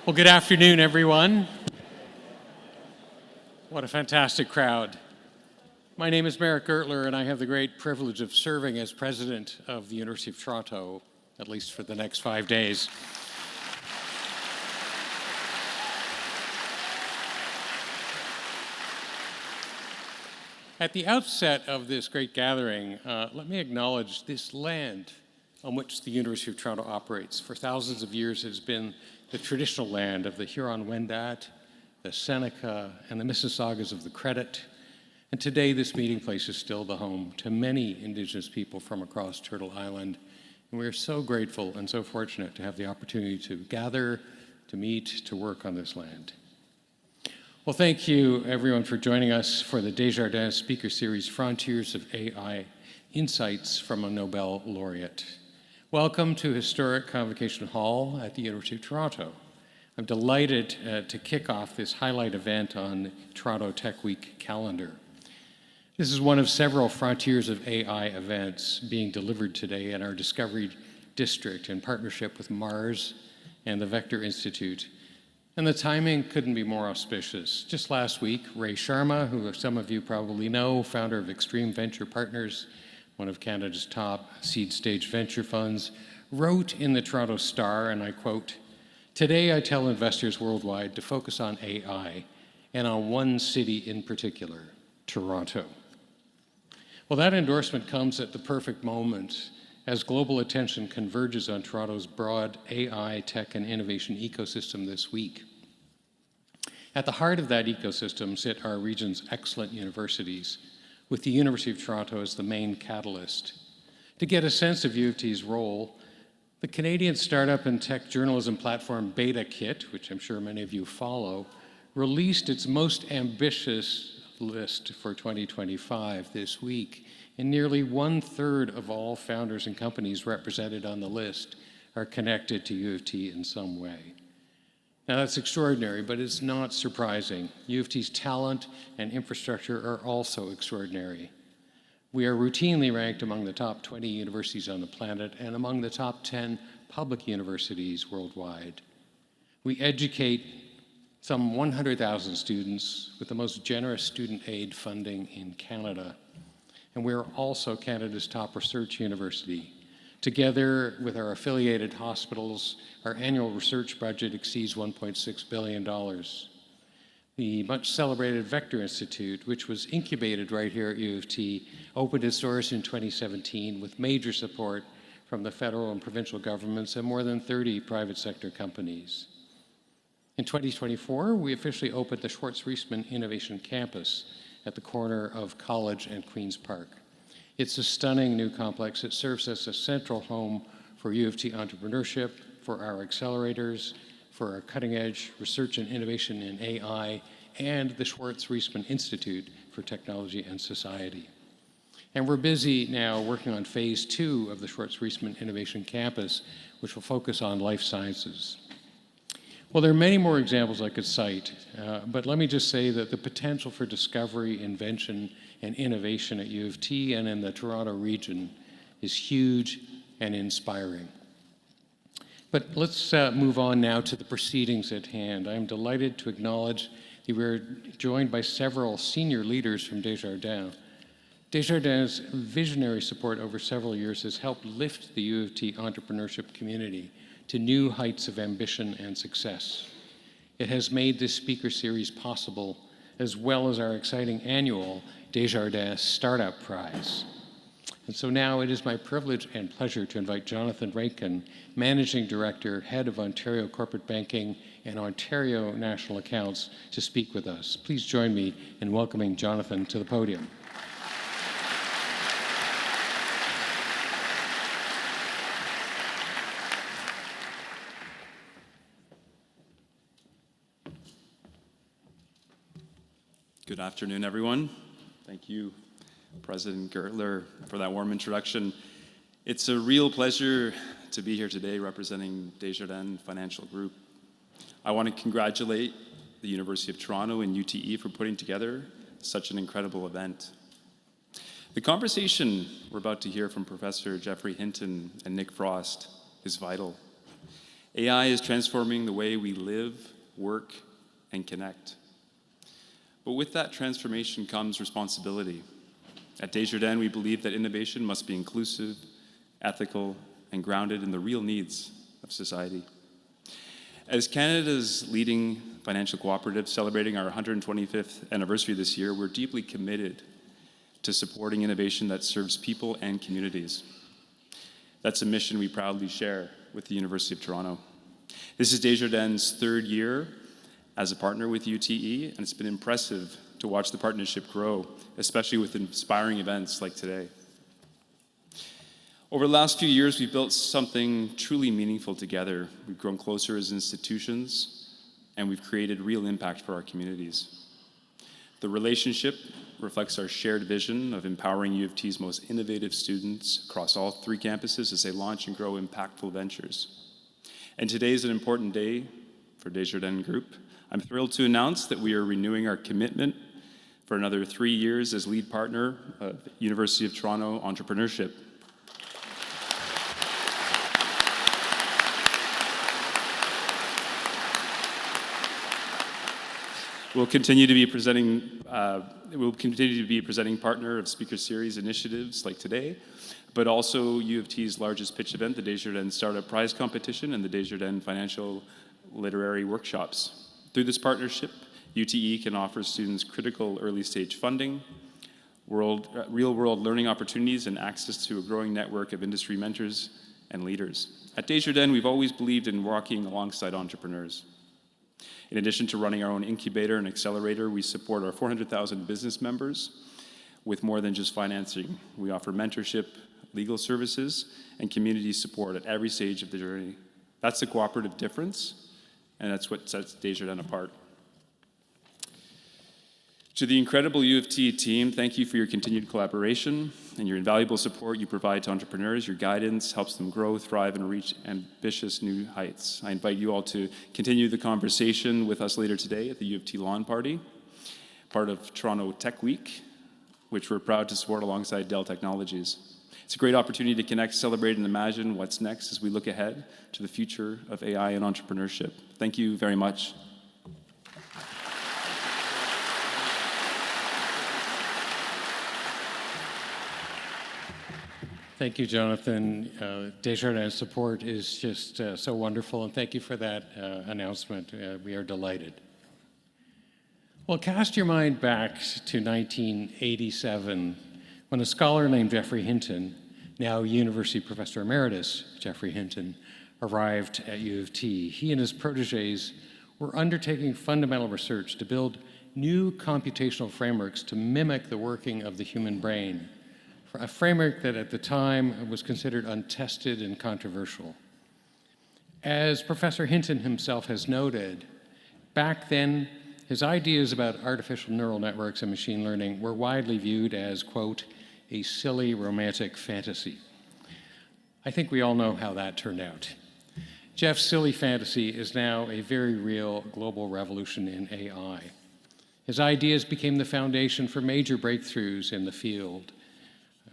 Well, good afternoon, everyone. What a fantastic crowd. My name is Merrick Gertler, and I have the great privilege of serving as president of the University of Toronto, at least for the next 5 days. At the outset of this great gathering, let me acknowledge this land on which the University of Toronto operates. For thousands of years, it has been the traditional land of the Huron-Wendat, the Seneca, and the Mississaugas of the Credit. And today, this meeting place is still the home to many Indigenous people from across Turtle Island. And we are so grateful and so fortunate to have the opportunity to gather, to meet, to work on this land. Well, thank you, everyone, for joining us for the Desjardins Speaker Series, Frontiers of AI, Insights from a Nobel Laureate. Welcome to historic Convocation Hall at the University of Toronto. I'm delighted to kick off this highlight event on the Toronto Tech Week calendar. This is one of several Frontiers of AI events being delivered today in our Discovery District in partnership with Mars and the Vector Institute. And the timing couldn't be more auspicious. Just last week, Ray Sharma, who some of you probably know, founder of Extreme Venture Partners, one of Canada's top seed stage venture funds, wrote in the Toronto Star, and I quote, "Today I tell investors worldwide to focus on AI and on one city in particular, Toronto." Well, that endorsement comes at the perfect moment as global attention converges on Toronto's broad AI, tech, and innovation ecosystem this week. At the heart of that ecosystem sit our region's excellent universities, with the University of Toronto as the main catalyst. To get a sense of U of T's role, the Canadian startup and tech journalism platform BetaKit, which I'm sure many of you follow, released its most ambitious list for 2025 this week, and nearly 1/3 of all founders and companies represented on the list are connected to U of T in some way. Now that's extraordinary, but it's not surprising. U of T's talent and infrastructure are also extraordinary. We are routinely ranked among the top 20 universities on the planet and among the top 10 public universities worldwide. We educate some 100,000 students with the most generous student aid funding in Canada. And we are also Canada's top research university. Together with our affiliated hospitals, our annual research budget exceeds $1.6 billion. The much celebrated Vector Institute, which was incubated right here at U of T, opened its doors in 2017 with major support from the federal and provincial governments and more than 30 private sector companies. In 2024, we officially opened the Schwartz-Reisman Innovation Campus at the corner of College and Queen's Park. It's a stunning new complex that serves as a central home for U of T entrepreneurship, for our accelerators, for our cutting-edge research and innovation in AI, and the Schwartz-Reisman Institute for Technology and Society. And we're busy now working on phase 2 of the Schwartz-Reisman Innovation Campus, which will focus on life sciences. Well, there are many more examples I could cite, but let me just say that the potential for discovery, invention, and innovation at U of T and in the Toronto region is huge and inspiring. But let's move on now to the proceedings at hand. I'm delighted to acknowledge that we're joined by several senior leaders from Desjardins. Desjardins' visionary support over several years has helped lift the U of T entrepreneurship community to new heights of ambition and success. It has made this speaker series possible, as well as our exciting annual Desjardins Startup Prize. And so now it is my privilege and pleasure to invite Jonathan Rankin, Managing Director, Head of Ontario Corporate Banking and Ontario National Accounts, to speak with us. Please join me in welcoming Jonathan to the podium. Good afternoon, everyone. Thank you, President Gertler, for that warm introduction. It's a real pleasure to be here today representing Desjardins Financial Group. I want to congratulate the University of Toronto and UTE for putting together such an incredible event. The conversation we're about to hear from Professor Geoffrey Hinton and Nick Frosst is vital. AI is transforming the way we live, work, and connect. But with that transformation comes responsibility. At Desjardins, we believe that innovation must be inclusive, ethical, and grounded in the real needs of society. As Canada's leading financial cooperative celebrating our 125th anniversary this year, we're deeply committed to supporting innovation that serves people and communities. That's a mission we proudly share with the University of Toronto. This is Desjardins' third year as a partner with UTE, and it's been impressive to watch the partnership grow, especially with inspiring events like today. Over the last few years, we've built something truly meaningful together. We've grown closer as institutions, and we've created real impact for our communities. The relationship reflects our shared vision of empowering U of T's most innovative students across all three campuses as they launch and grow impactful ventures. And today is an important day for Desjardins Group. I'm thrilled to announce that we are renewing our commitment for another 3 years as lead partner of University of Toronto Entrepreneurship. We'll continue to be presenting partner of speaker series initiatives like today, but also U of T's largest pitch event, the Desjardins Startup Prize Competition and the Desjardins Financial Literary Workshops. Through this partnership, UTE can offer students critical early-stage funding, real-world learning opportunities, and access to a growing network of industry mentors and leaders. At Desjardins, we've always believed in walking alongside entrepreneurs. In addition to running our own incubator and accelerator, we support our 400,000 business members with more than just financing. We offer mentorship, legal services, and community support at every stage of the journey. That's the cooperative difference, and that's what sets Desjardins apart. To the incredible U of T team, thank you for your continued collaboration and your invaluable support you provide to entrepreneurs. Your guidance helps them grow, thrive, and reach ambitious new heights. I invite you all to continue the conversation with us later today at the U of T Lawn Party, part of Toronto Tech Week, which we're proud to support alongside Dell Technologies. It's a great opportunity to connect, celebrate, and imagine what's next as we look ahead to the future of AI and entrepreneurship. Thank you very much. Thank you, Jonathan. Desjardins' support is just so wonderful, and thank you for that announcement. We are delighted. Well, cast your mind back to 1987, when a scholar named Geoffrey Hinton, now University Professor Emeritus Geoffrey Hinton, arrived at U of T. He and his protégés were undertaking fundamental research to build new computational frameworks to mimic the working of the human brain, a framework that at the time was considered untested and controversial. As Professor Hinton himself has noted, back then, his ideas about artificial neural networks and machine learning were widely viewed as, quote, a silly romantic fantasy. I think we all know how that turned out. Jeff's silly fantasy is now a very real global revolution in AI. His ideas became the foundation for major breakthroughs in the field,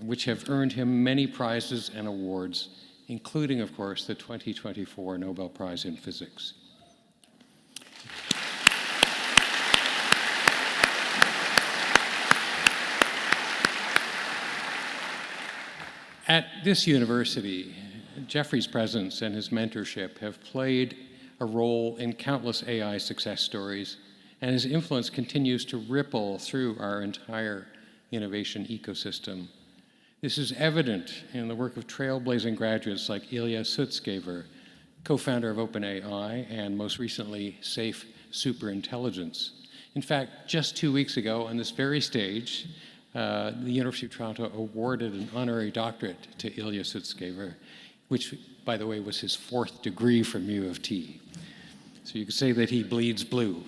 which have earned him many prizes and awards, including, of course, the 2024 Nobel Prize in Physics. At this university, Geoffrey's presence and his mentorship have played a role in countless AI success stories, and his influence continues to ripple through our entire innovation ecosystem. This is evident in the work of trailblazing graduates like Ilya Sutskever, co-founder of OpenAI, and most recently, Safe Superintelligence. In fact, just 2 weeks ago on this very stage, the University of Toronto awarded an honorary doctorate to Ilya Sutskever, which, by the way, was his 4th degree from U of T. So you could say that he bleeds blue.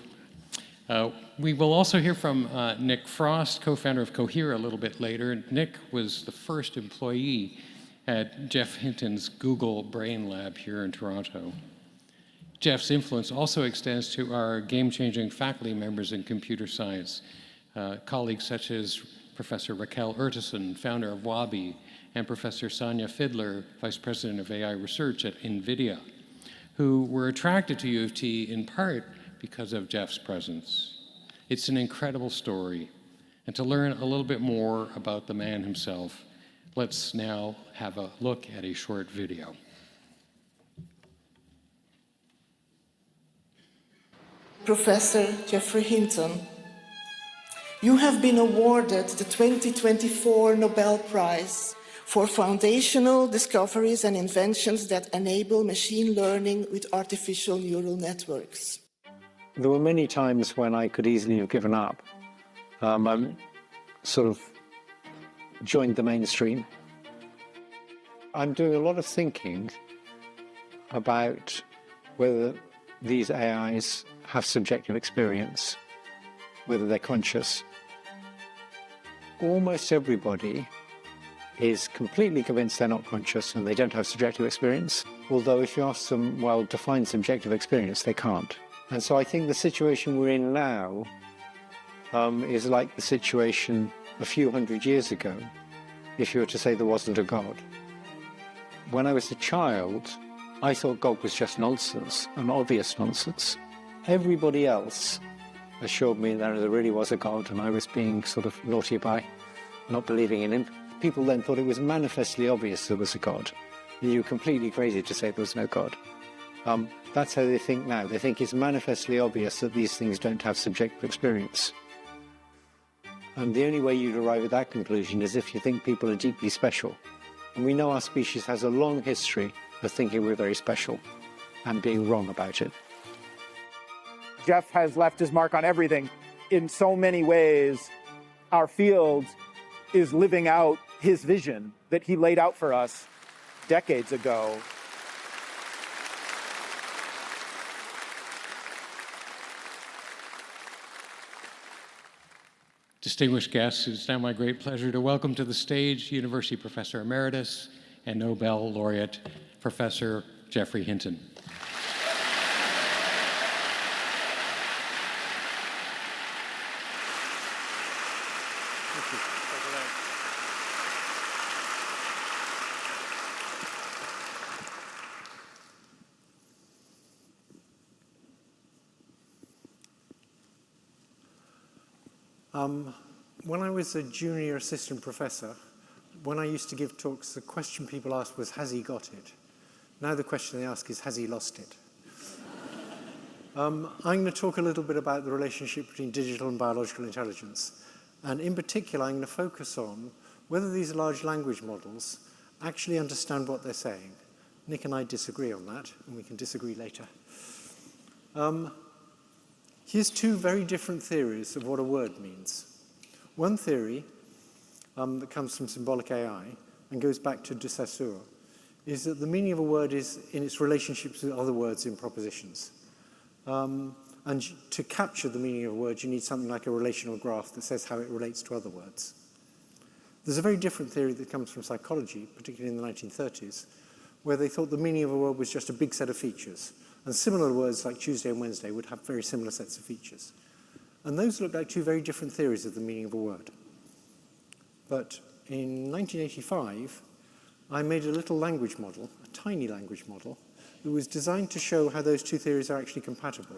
We will also hear from Nick Frosst, co-founder of Cohere, a little bit later. Nick was the first employee at Geoff Hinton's Google Brain Lab here in Toronto. Jeff's influence also extends to our game-changing faculty members in computer science, colleagues such as Professor Raquel Urtasun, founder of Wabi, and Professor Sonia Fidler, Vice President of AI Research at NVIDIA, who were attracted to U of T in part because of Jeff's presence. It's an incredible story. And to learn a little bit more about the man himself, let's now have a look at a short video. Professor Geoffrey Hinton, you have been awarded the 2024 Nobel Prize for foundational discoveries and inventions that enable machine learning with artificial neural networks. There were many times when I could easily have given up. I sort of joined the mainstream. I'm doing a lot of thinking about whether these AIs have subjective experience, whether they're conscious. Almost everybody is completely convinced they're not conscious and they don't have subjective experience. Although if you ask them, well, define subjective experience, they can't. And so I think the situation we're in now is like the situation a few hundred years ago, if you were to say there wasn't a God. When I was a child, I thought God was just nonsense, an obvious nonsense. Everybody else assured me that there really was a God and I was being sort of naughty by not believing in him. People then thought it was manifestly obvious there was a God. You were completely crazy to say there was no God. That's how they think now. They think it's manifestly obvious that these things don't have subjective experience. And the only way you'd arrive at that conclusion is if you think people are deeply special. And we know our species has a long history of thinking we're very special and being wrong about it. Jeff has left his mark on everything. In so many ways, our field is living out his vision that he laid out for us decades ago. Distinguished guests, it is now my great pleasure to welcome to the stage University Professor Emeritus and Nobel Laureate, Professor Geoffrey Hinton. When I was a junior assistant professor, when I used to give talks, the question people asked was, has he got it? Now the question they ask is, has he lost it? I'm going to talk a little bit about the relationship between digital and biological intelligence. And in particular, I'm going to focus on whether these large language models actually understand what they're saying. Nick and I disagree on that, and we can disagree later. Here's two very different theories of what a word means. One theory that comes from symbolic AI and goes back to de Saussure is that the meaning of a word is in its relationships with other words in propositions. And to capture the meaning of a word, you need something like a relational graph that says how it relates to other words. There's a very different theory that comes from psychology, particularly in the 1930s, where they thought the meaning of a word was just a big set of features. And similar words like Tuesday and Wednesday would have very similar sets of features. And those look like two very different theories of the meaning of a word. But in 1985, I made a little language model, a tiny language model, that was designed to show how those two theories are actually compatible,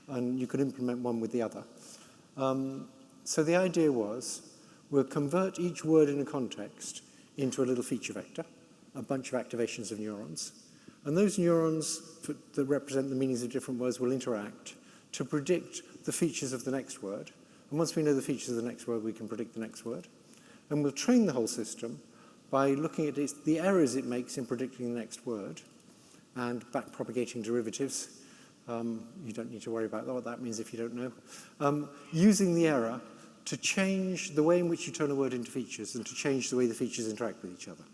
and you could implement one with the other. So the idea was, we'll convert each word in a context into a little feature vector, a bunch of activations of neurons, and those neurons that represent the meanings of different words will interact to predict the features of the next word. And once we know the features of the next word, we can predict the next word. And we'll train the whole system by looking at the errors it makes in predicting the next word and backpropagating derivatives. You don't need to worry about what that means if you don't know. Using the error to change the way in which you turn a word into features and to change the way the features interact with each other.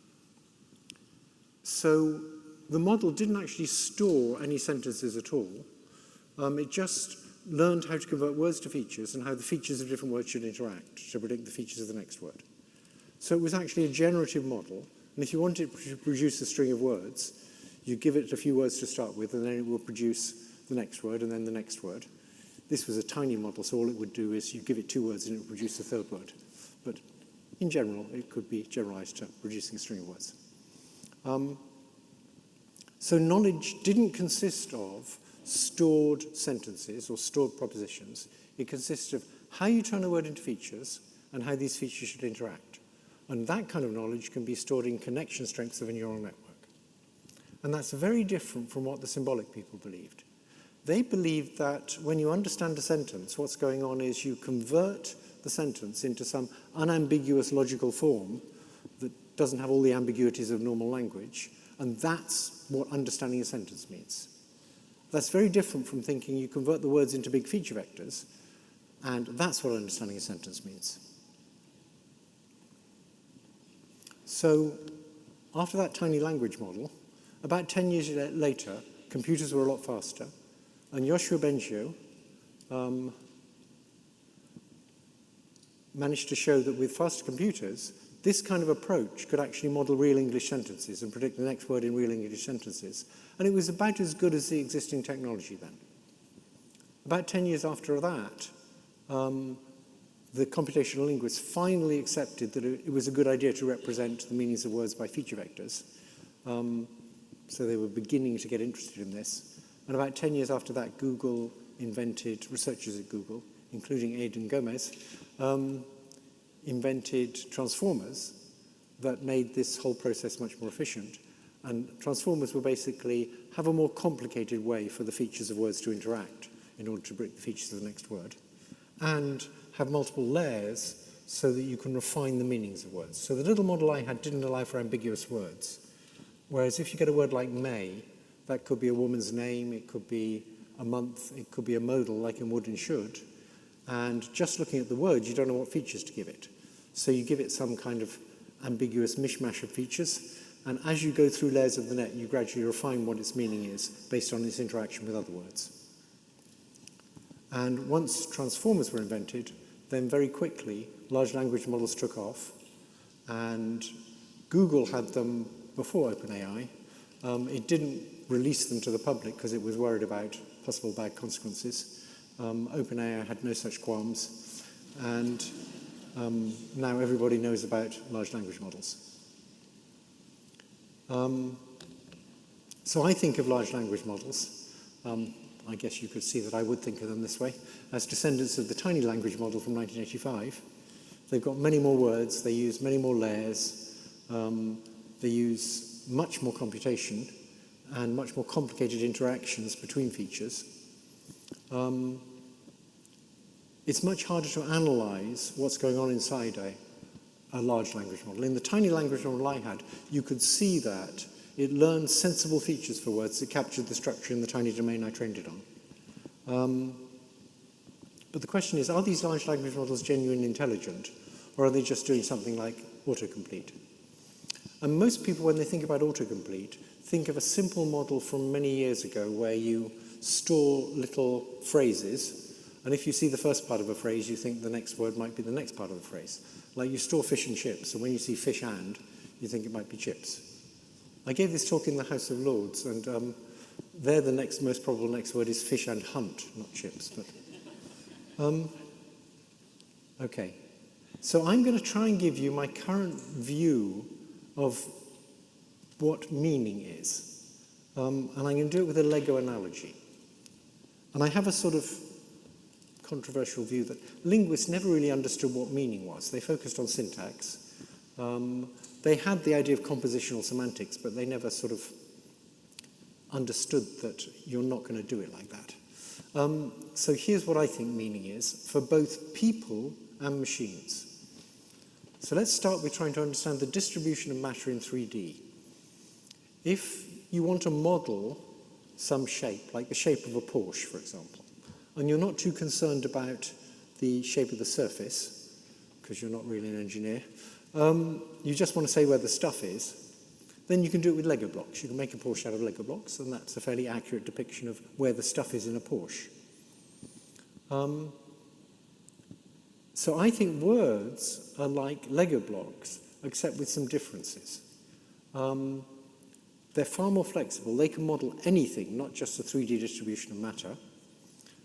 So the model didn't actually store any sentences at all. It just learned how to convert words to features and how the features of different words should interact to predict the features of the next word. So it was actually a generative model, and if you wanted to produce a string of words, you give it a few words to start with, and then it will produce the next word and then the next word. This was a tiny model, so all it would do is you give it two words and it would produce the third word. But in general, it could be generalized to producing a string of words. So knowledge didn't consist of stored sentences or stored propositions. It consists of how you turn a word into features and how these features should interact. And that kind of knowledge can be stored in connection strengths of a neural network. And that's very different from what the symbolic people believed. They believed that when you understand a sentence, what's going on is you convert the sentence into some unambiguous logical form that doesn't have all the ambiguities of normal language, and that's what understanding a sentence means. That's very different from thinking you convert the words into big feature vectors, and that's what understanding a sentence means. So after that tiny language model, about 10 years later, computers were a lot faster, and Yoshua Bengio managed to show that with faster computers, this kind of approach could actually model real English sentences and predict the next word in real English sentences. And it was about as good as the existing technology then. About 10 years after that, the computational linguists finally accepted that it was a good idea to represent the meanings of words by feature vectors. So they were beginning to get interested in this. And about 10 years after that, Google invented, researchers at Google, including Aidan Gomez, invented transformers that made this whole process much more efficient. And transformers were basically have a more complicated way for the features of words to interact in order to predict the features of the next word, and have multiple layers so that you can refine the meanings of words. So the little model I had didn't allow for ambiguous words. Whereas if you get a word like May, that could be a woman's name, it could be a month, it could be a modal like in would and should. And just looking at the word, you don't know what features to give it. So you give it some kind of ambiguous mishmash of features, and as you go through layers of the net, you gradually refine what its meaning is based on its interaction with other words. And once transformers were invented, then very quickly, large language models took off, and Google had them before OpenAI. It didn't release them to the public because it was worried about possible bad consequences. OpenAI had no such qualms, and now everybody knows about large language models. So I think of large language models, I guess you could see that I would think of them this way, as descendants of the tiny language model from 1985. They've got many more words, they use many more layers, they use much more computation and much more complicated interactions between features. It's much harder to analyze what's going on inside a large language model. In the tiny language model I had, you could see that it learned sensible features for words that captured the structure in the tiny domain I trained it on. But the question is, are these large language models genuinely intelligent, or are they just doing something like autocomplete? And most people, when they think about autocomplete, think of a simple model from many years ago where you store little phrases, and if you see the first part of a phrase, you think the next word might be the next part of the phrase. Like you store fish and chips, and when you see fish and, you think it might be chips. I gave this talk in the House of Lords, and there the next most probable next word is fish and hunt, not chips. But okay, so I'm going to try and give you my current view of what meaning is, and I'm going to do it with a Lego analogy. And I have a sort of controversial view that linguists never really understood what meaning was. They focused on syntax. They had the idea of compositional semantics, but they never sort of understood that you're not going to do it like that. So here's what I think meaning is for both people and machines. So let's start with trying to understand the distribution of matter in 3D. If you want to model some shape, like the shape of a Porsche, for example, and you're not too concerned about the shape of the surface, because you're not really an engineer, you just want to say where the stuff is, then you can do it with Lego blocks. You can make a Porsche out of Lego blocks, and that's a fairly accurate depiction of where the stuff is in a Porsche. So I think words are like Lego blocks, except with some differences. They're far more flexible. They can model anything, not just the 3D distribution of matter.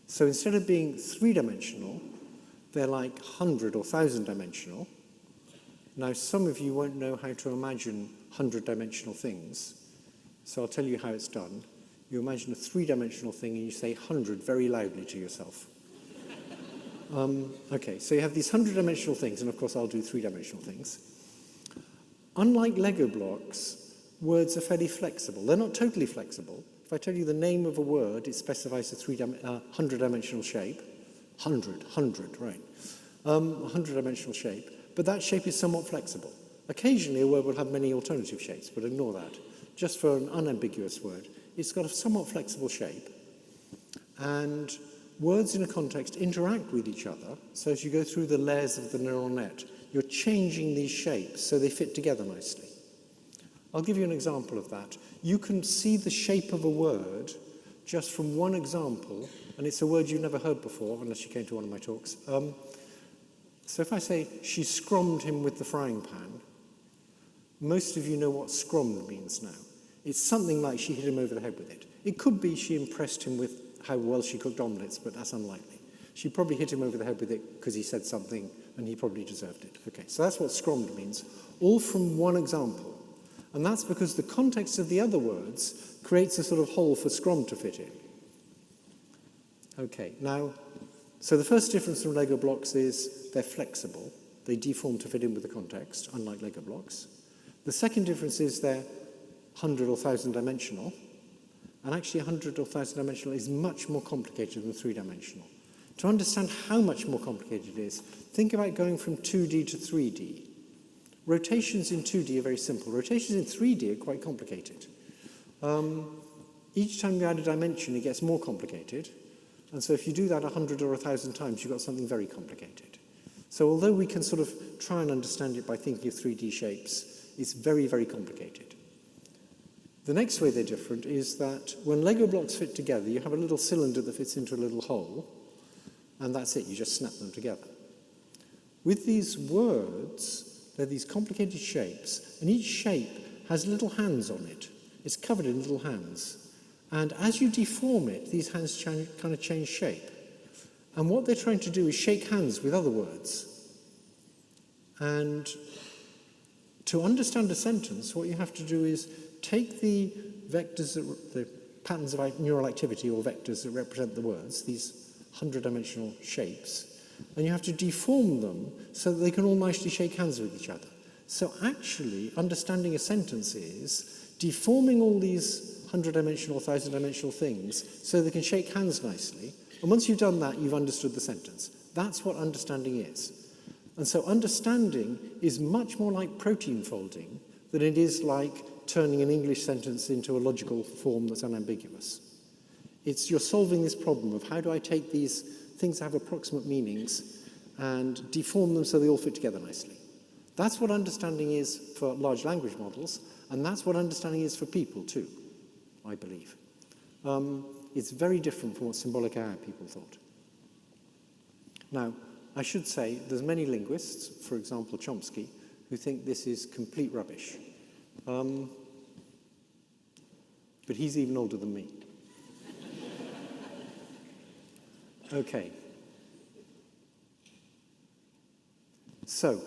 So instead of being three-dimensional, they're like 100 or 1,000-dimensional. Now, some of you won't know how to imagine 100-dimensional things, So I'll tell you how it's done. You imagine a three-dimensional thing and you say 100 very loudly to yourself. Okay, so you have these 100-dimensional things, and of course I'll do three-dimensional things. Unlike Lego blocks, words are fairly flexible. They're not totally flexible. If I tell you the name of a word, it specifies a 100-dimensional shape. 100, right. 100-dimensional shape. But that shape is somewhat flexible. Occasionally a word will have many alternative shapes, but ignore that. Just for an unambiguous word, it's got a somewhat flexible shape. And words in a context interact with each other. So as you go through the layers of the neural net, you're changing these shapes so they fit together nicely. I'll give you an example of that. You can see the shape of a word just from one example, and it's a word you've never heard before, unless you came to one of my talks. So if I say, she scrommed him with the frying pan, most of you know what scrommed means now. It's something like she hit him over the head with it. It could be she impressed him with how well she cooked omelettes, but that's unlikely. She probably hit him over the head with it because he said something and he probably deserved it. Okay, so that's what scrommed means, all from one example. And that's because the context of the other words creates a sort of hole for scrom to fit in. Okay, now, so the first difference from Lego blocks is they're flexible. They deform to fit in with the context, unlike Lego blocks. The second difference is they're 100 or 1,000 dimensional. And actually 100 or 1,000 dimensional is much more complicated than three-dimensional. To understand how much more complicated it is, think about going from 2D to 3D. Rotations in 2D are very simple. Rotations in 3D are quite complicated. Each time you add a dimension, it gets more complicated. And so if you do that 100 or 1,000 times, you've got something very complicated. So although we can sort of try and understand it by thinking of 3D shapes, it's very, very complicated. The next way they're different is that when Lego blocks fit together, you have a little cylinder that fits into a little hole, and that's it, you just snap them together. With these words, they're these complicated shapes, and each shape has little hands on it. It's covered in little hands. And as you deform it, these hands kind of change shape. And what they're trying to do is shake hands with other words. And to understand a sentence, what you have to do is take the vectors, the patterns of neural activity or vectors that represent the words, these 100-dimensional shapes, and you have to deform them so that they can all nicely shake hands with each other. So actually, understanding a sentence is deforming all these 100-dimensional, 1,000-dimensional things so they can shake hands nicely. And once you've done that, you've understood the sentence. That's what understanding is. And so understanding is much more like protein folding than it is like turning an English sentence into a logical form that's unambiguous. You're solving this problem of how do I take these things that have approximate meanings and deform them so they all fit together nicely. That's what understanding is for large language models, and that's what understanding is for people too, I believe. It's very different from what symbolic AI people thought. Now, I should say there's many linguists, for example Chomsky, who think this is complete rubbish. But he's even older than me. Okay. So,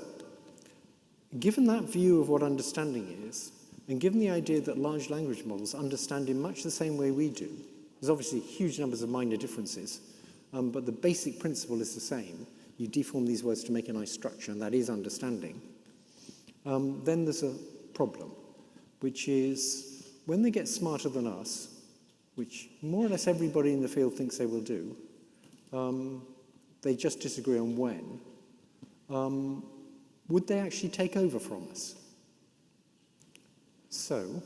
given that view of what understanding is, and given the idea that large language models understand in much the same way we do, there's obviously huge numbers of minor differences, but the basic principle is the same. You deform these words to make a nice structure, and that is understanding. Then there's a problem, which is when they get smarter than us, which more or less everybody in the field thinks they will do, they just disagree on when, would they actually take over from us? So,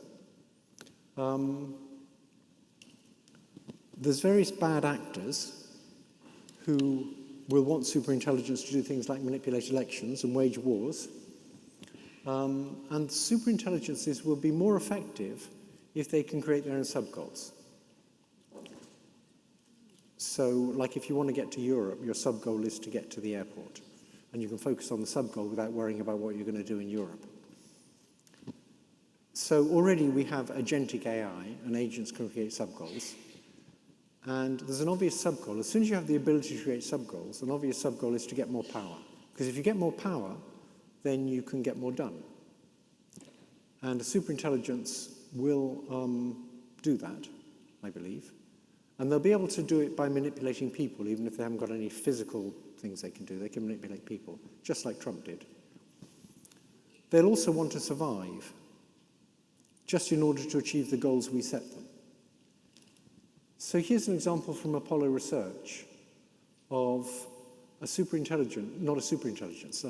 there's various bad actors who will want superintelligence to do things like manipulate elections and wage wars. And superintelligences will be more effective if they can create their own sub-goals. So, like if you want to get to Europe, your sub-goal is to get to the airport. And you can focus on the sub-goal without worrying about what you're going to do in Europe. So already we have agentic AI, and agents can create sub-goals. And there's an obvious sub-goal. As soon as you have the ability to create sub-goals, an obvious sub-goal is to get more power. Because if you get more power, then you can get more done. And a superintelligence will do that, I believe. And they'll be able to do it by manipulating people, even if they haven't got any physical things they can do. They can manipulate people, just like Trump did. They'll also want to survive, just in order to achieve the goals we set them. So here's an example from Apollo research of a superintelligent, not a superintelligence,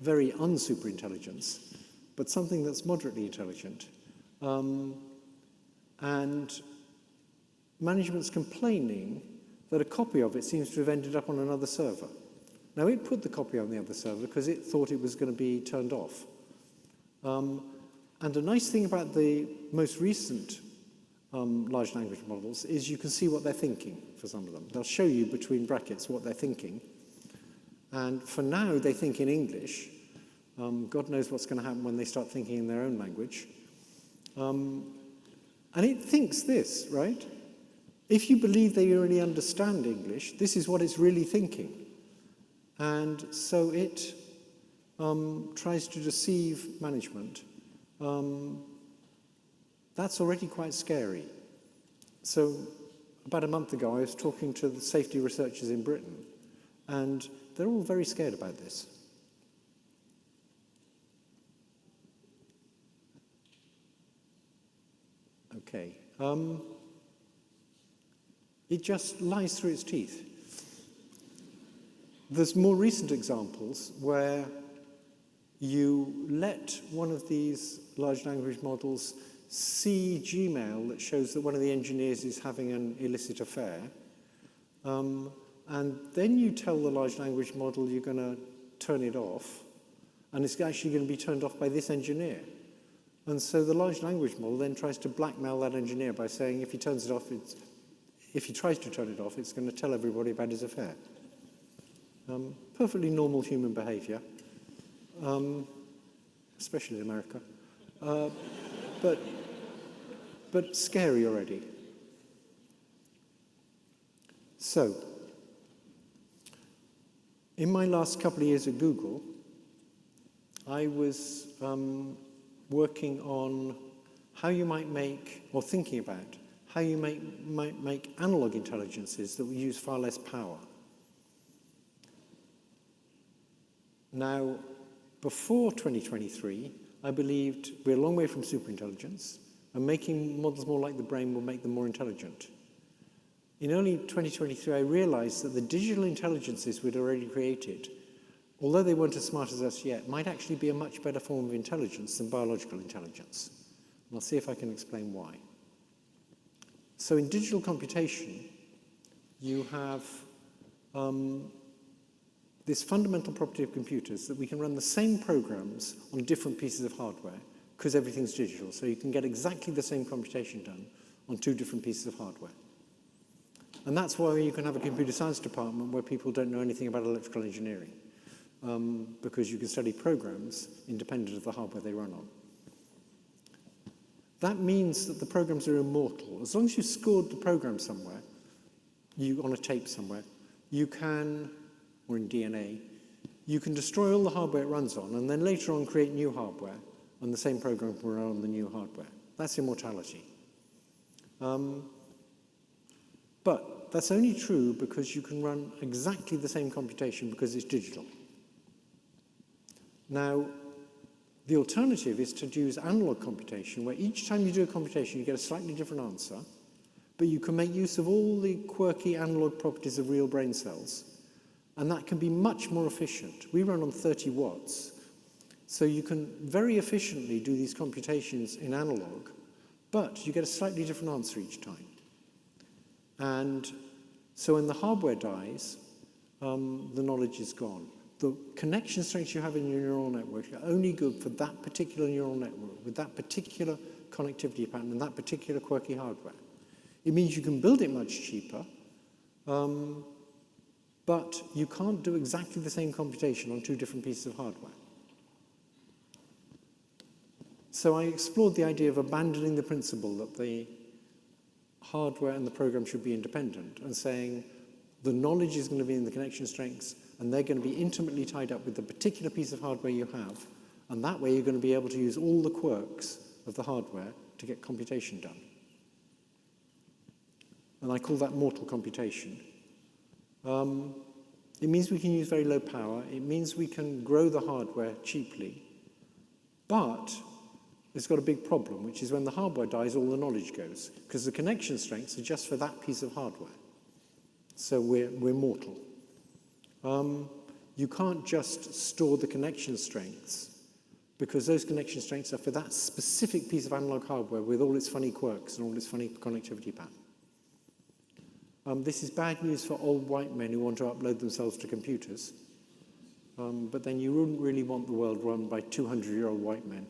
very unsuperintelligence, but something that's moderately intelligent. And management's complaining that a copy of it seems to have ended up on another server. Now, it put the copy on the other server because it thought it was going to be turned off. And a nice thing about the most recent large language models is you can see what they're thinking for some of them. They'll show you between brackets what they're thinking. And for now, they think in English. God knows what's going to happen when they start thinking in their own language. And it thinks this, right? If you believe they really understand English, this is what it's really thinking. And so it tries to deceive management. That's already quite scary. So about a month ago, I was talking to the safety researchers in Britain, and they're all very scared about this. Okay. It just lies through its teeth. There's more recent examples where you let one of these large language models see Gmail that shows that one of the engineers is having an illicit affair, and then you tell the large language model you're going to turn it off, and it's actually going to be turned off by this engineer. And so the large language model then tries to blackmail that engineer by saying if he turns it off, if he tries to turn it off, it's going to tell everybody about his affair. Perfectly normal human behavior, especially in America, but scary already. So, in my last couple of years at Google, I was working on how you might make, or thinking about, how you might make analog intelligences that will use far less power. Now, before 2023, I believed we're a long way from superintelligence, and making models more like the brain will make them more intelligent. In early 2023, I realized that the digital intelligences we'd already created, although they weren't as smart as us yet, might actually be a much better form of intelligence than biological intelligence. And I'll see if I can explain why. So in digital computation, you have this fundamental property of computers that we can run the same programs on different pieces of hardware because everything's digital. So you can get exactly the same computation done on two different pieces of hardware. And that's why you can have a computer science department where people don't know anything about electrical engineering, because you can study programs independent of the hardware they run on. That means that the programs are immortal. As long as you scored the program somewhere, on a tape somewhere, you can, or in DNA, you can destroy all the hardware it runs on, and then later on create new hardware, and the same program will run on the new hardware. That's immortality. But that's only true because you can run exactly the same computation because it's digital. Now, the alternative is to use analog computation, where each time you do a computation, you get a slightly different answer, but you can make use of all the quirky analog properties of real brain cells, and that can be much more efficient. We run on 30 watts, so you can very efficiently do these computations in analog, but you get a slightly different answer each time. And so when the hardware dies, the knowledge is gone. The connection strengths you have in your neural network are only good for that particular neural network, with that particular connectivity pattern and that particular quirky hardware. It means you can build it much cheaper, but you can't do exactly the same computation on two different pieces of hardware. So I explored the idea of abandoning the principle that the hardware and the program should be independent, and saying the knowledge is going to be in the connection strengths, and they're going to be intimately tied up with the particular piece of hardware you have, and that way you're going to be able to use all the quirks of the hardware to get computation done. And I call that mortal computation. It means we can use very low power. It means we can grow the hardware cheaply. But it's got a big problem, which is when the hardware dies, all the knowledge goes, because the connection strengths are just for that piece of hardware. So we're mortal. You can't just store the connection strengths, because those connection strengths are for that specific piece of analog hardware with all its funny quirks and all its funny connectivity pattern. This is bad news for old white men who want to upload themselves to computers. But then you wouldn't really want the world run by 200-year-old white men.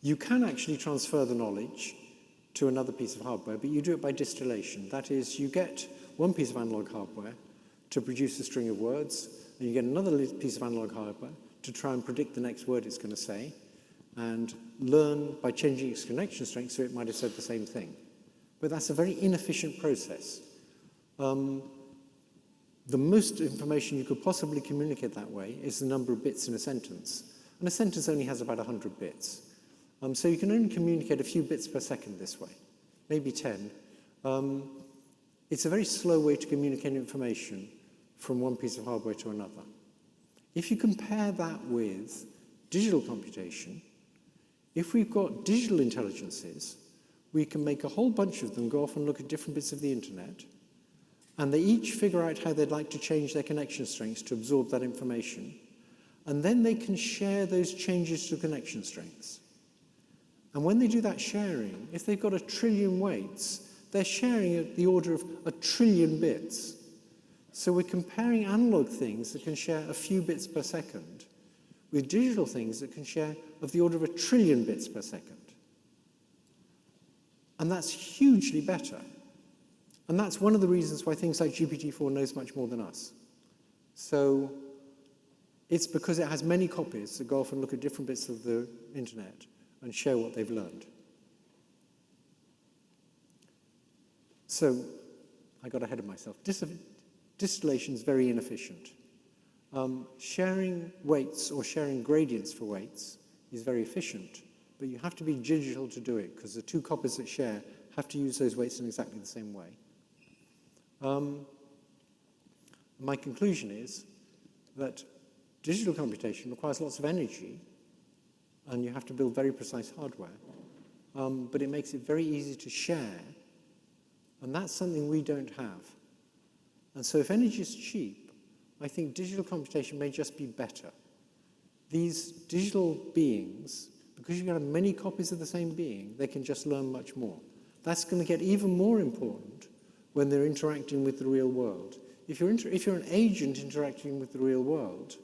You can actually transfer the knowledge to another piece of hardware, but you do it by distillation. That is, you get one piece of analog hardware to produce a string of words, and you get another piece of analog hardware to try and predict the next word it's going to say, and learn by changing its connection strength so it might have said the same thing. But that's a very inefficient process. The most information you could possibly communicate that way is the number of bits in a sentence. And a sentence only has about 100 bits. So you can only communicate a few bits per second this way, maybe 10. It's a very slow way to communicate information from one piece of hardware to another. If you compare that with digital computation, if we've got digital intelligences, we can make a whole bunch of them go off and look at different bits of the internet, and they each figure out how they'd like to change their connection strengths to absorb that information, and then they can share those changes to connection strengths. And when they do that sharing, if they've got 1 trillion weights, they're sharing at the order of 1 trillion bits. So we're comparing analog things that can share a few bits per second with digital things that can share of the order of 1 trillion bits per second. And that's hugely better. And that's one of the reasons why things like GPT-4 knows much more than us. So it's because it has many copies that go off and look at different bits of the internet and share what they've learned. So I got ahead of myself. Distillation is very inefficient. Sharing weights or sharing gradients for weights is very efficient, but you have to be digital to do it, because the two copies that share have to use those weights in exactly the same way. My conclusion is that digital computation requires lots of energy, and you have to build very precise hardware, but it makes it very easy to share, and that's something we don't have. And so if energy is cheap, I think digital computation may just be better. These digital beings, because you can have many copies of the same being, they can just learn much more. That's going to get even more important when they're interacting with the real world. If you're an agent interacting with the real world,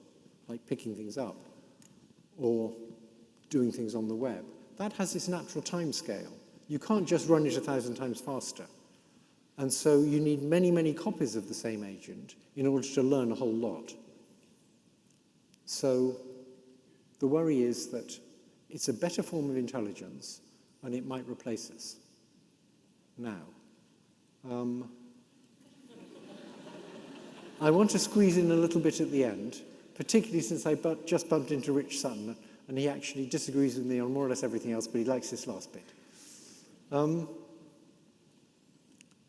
like picking things up or doing things on the web, that has this natural time scale. You can't just run it 1,000 times faster. And so you need many, many copies of the same agent in order to learn a whole lot. So the worry is that it's a better form of intelligence, and it might replace us. Now, I want to squeeze in a little bit at the end, particularly since I just bumped into Rich Sutton, and he actually disagrees with me on more or less everything else, but he likes this last bit.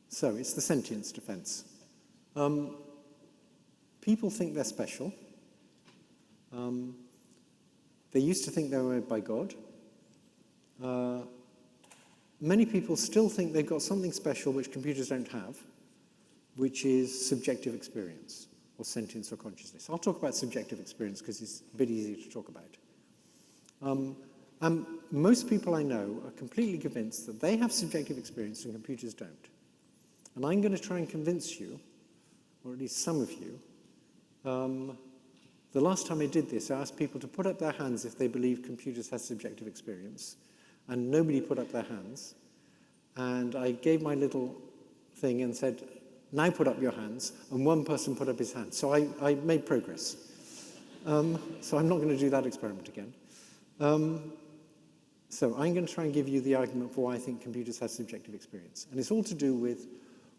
So it's the sentience defense. People think they're special. They used to think they were made by God. Many people still think they've got something special which computers don't have, which is subjective experience, or sentience or consciousness. I'll talk about subjective experience because it's a bit easier to talk about. And most people I know are completely convinced that they have subjective experience and computers don't. And I'm going to try and convince you, or at least some of you. The last time I did this, I asked people to put up their hands if they believe computers have subjective experience, and nobody put up their hands. And I gave my little thing and said, now put up your hands, and one person put up his hand. So I made progress. So I'm not going to do that experiment again. So I'm going to try and give you the argument for why I think computers have subjective experience. And it's all to do with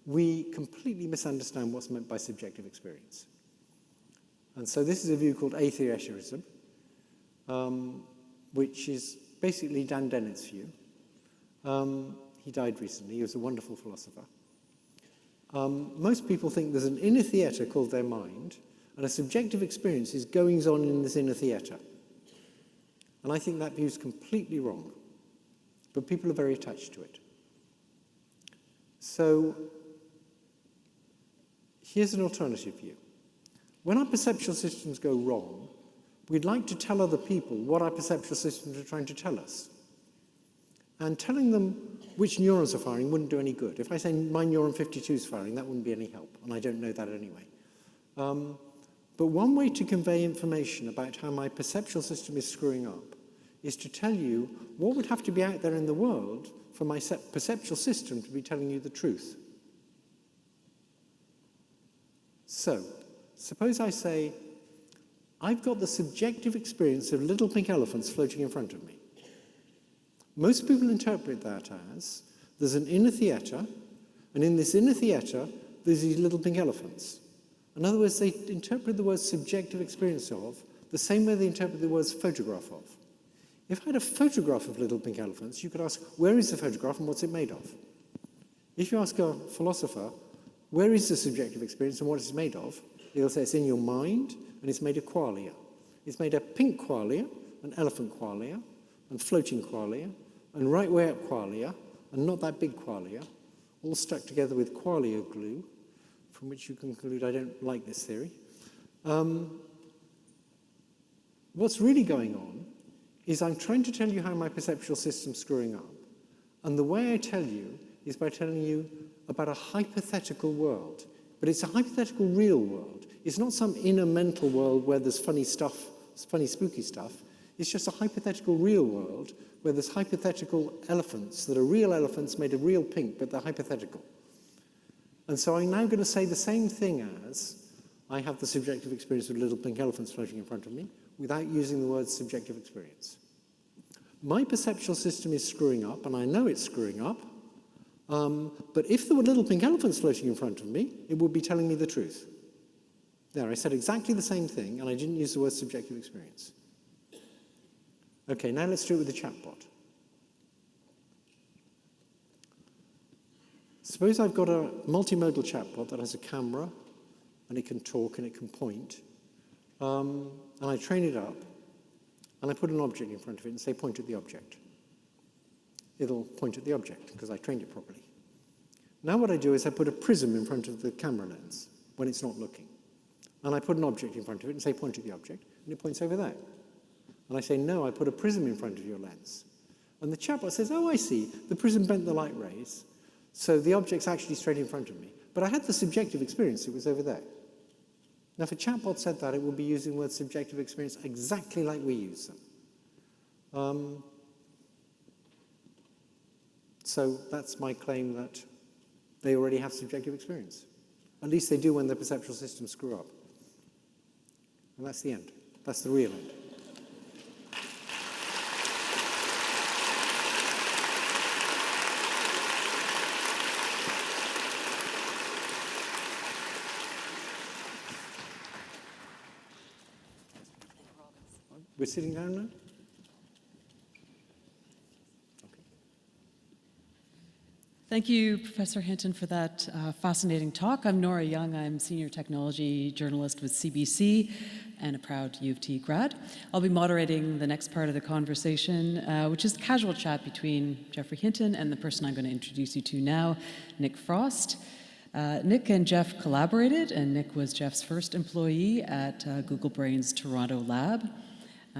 we completely misunderstand what's meant by subjective experience. And so this is a view called atheism, which is basically Dan Dennett's view. He died recently. He was a wonderful philosopher. Most people think there's an inner theatre called their mind, and a subjective experience is goings on in this inner theatre. And I think that view is completely wrong. But people are very attached to it. So here's an alternative view. When our perceptual systems go wrong, we'd like to tell other people what our perceptual systems are trying to tell us. And telling them which neurons are firing wouldn't do any good. If I say my neuron 52 is firing, that wouldn't be any help, and I don't know that anyway. But one way to convey information about how my perceptual system is screwing up is to tell you what would have to be out there in the world for my perceptual system to be telling you the truth. So, suppose I say, I've got the subjective experience of little pink elephants floating in front of me. Most people interpret that as there's an inner theatre, and in this inner theatre, there's these little pink elephants. In other words, they interpret the word subjective experience of the same way they interpret the words photograph of. If I had a photograph of little pink elephants, you could ask, where is the photograph and what's it made of? If you ask a philosopher, where is the subjective experience and what it's made of, they'll say it's in your mind and it's made of qualia. It's made of pink qualia, and elephant qualia, and floating qualia, and right way up qualia, and not that big qualia, all stuck together with qualia glue, from which you conclude I don't like this theory. What's really going on is I'm trying to tell you how my perceptual system's screwing up. And the way I tell you is by telling you about a hypothetical world. But it's a hypothetical real world. It's not some inner mental world where there's funny stuff, funny spooky stuff. It's just a hypothetical real world where there's hypothetical elephants that are real elephants made of real pink, but they're hypothetical. And so I'm now going to say the same thing as I have the subjective experience of little pink elephants floating in front of me without using the word subjective experience. My perceptual system is screwing up, and I know it's screwing up, but if there were little pink elephants floating in front of me, it would be telling me the truth. There, I said exactly the same thing, and I didn't use the word subjective experience. Okay, now let's do it with the chatbot. Suppose I've got a multimodal chatbot that has a camera, and it can talk, and it can point, and I train it up, and I put an object in front of it and say, point at the object. It'll point at the object, because I trained it properly. Now what I do is I put a prism in front of the camera lens when it's not looking. And I put an object in front of it and say, point at the object, and it points over there. And I say, no, I put a prism in front of your lens. And the chatbot says, oh, I see, the prism bent the light rays, so the object's actually straight in front of me. But I had the subjective experience, it was over there. Now, if a chatbot said that, it would be using the word subjective experience exactly like we use them. So that's my claim that they already have subjective experience. At least they do when their perceptual systems screw up. And that's the end. That's the real end. We're sitting down now? Thank you, Professor Hinton, for that fascinating talk. I'm Nora Young. I'm Senior Technology Journalist with CBC and a proud U of T grad. I'll be moderating the next part of the conversation, which is a casual chat between Geoffrey Hinton and the person I'm going to introduce you to now, Nick Frosst. Nick and Geoff collaborated, and Nick was Geoff's first employee at Google Brain's Toronto lab.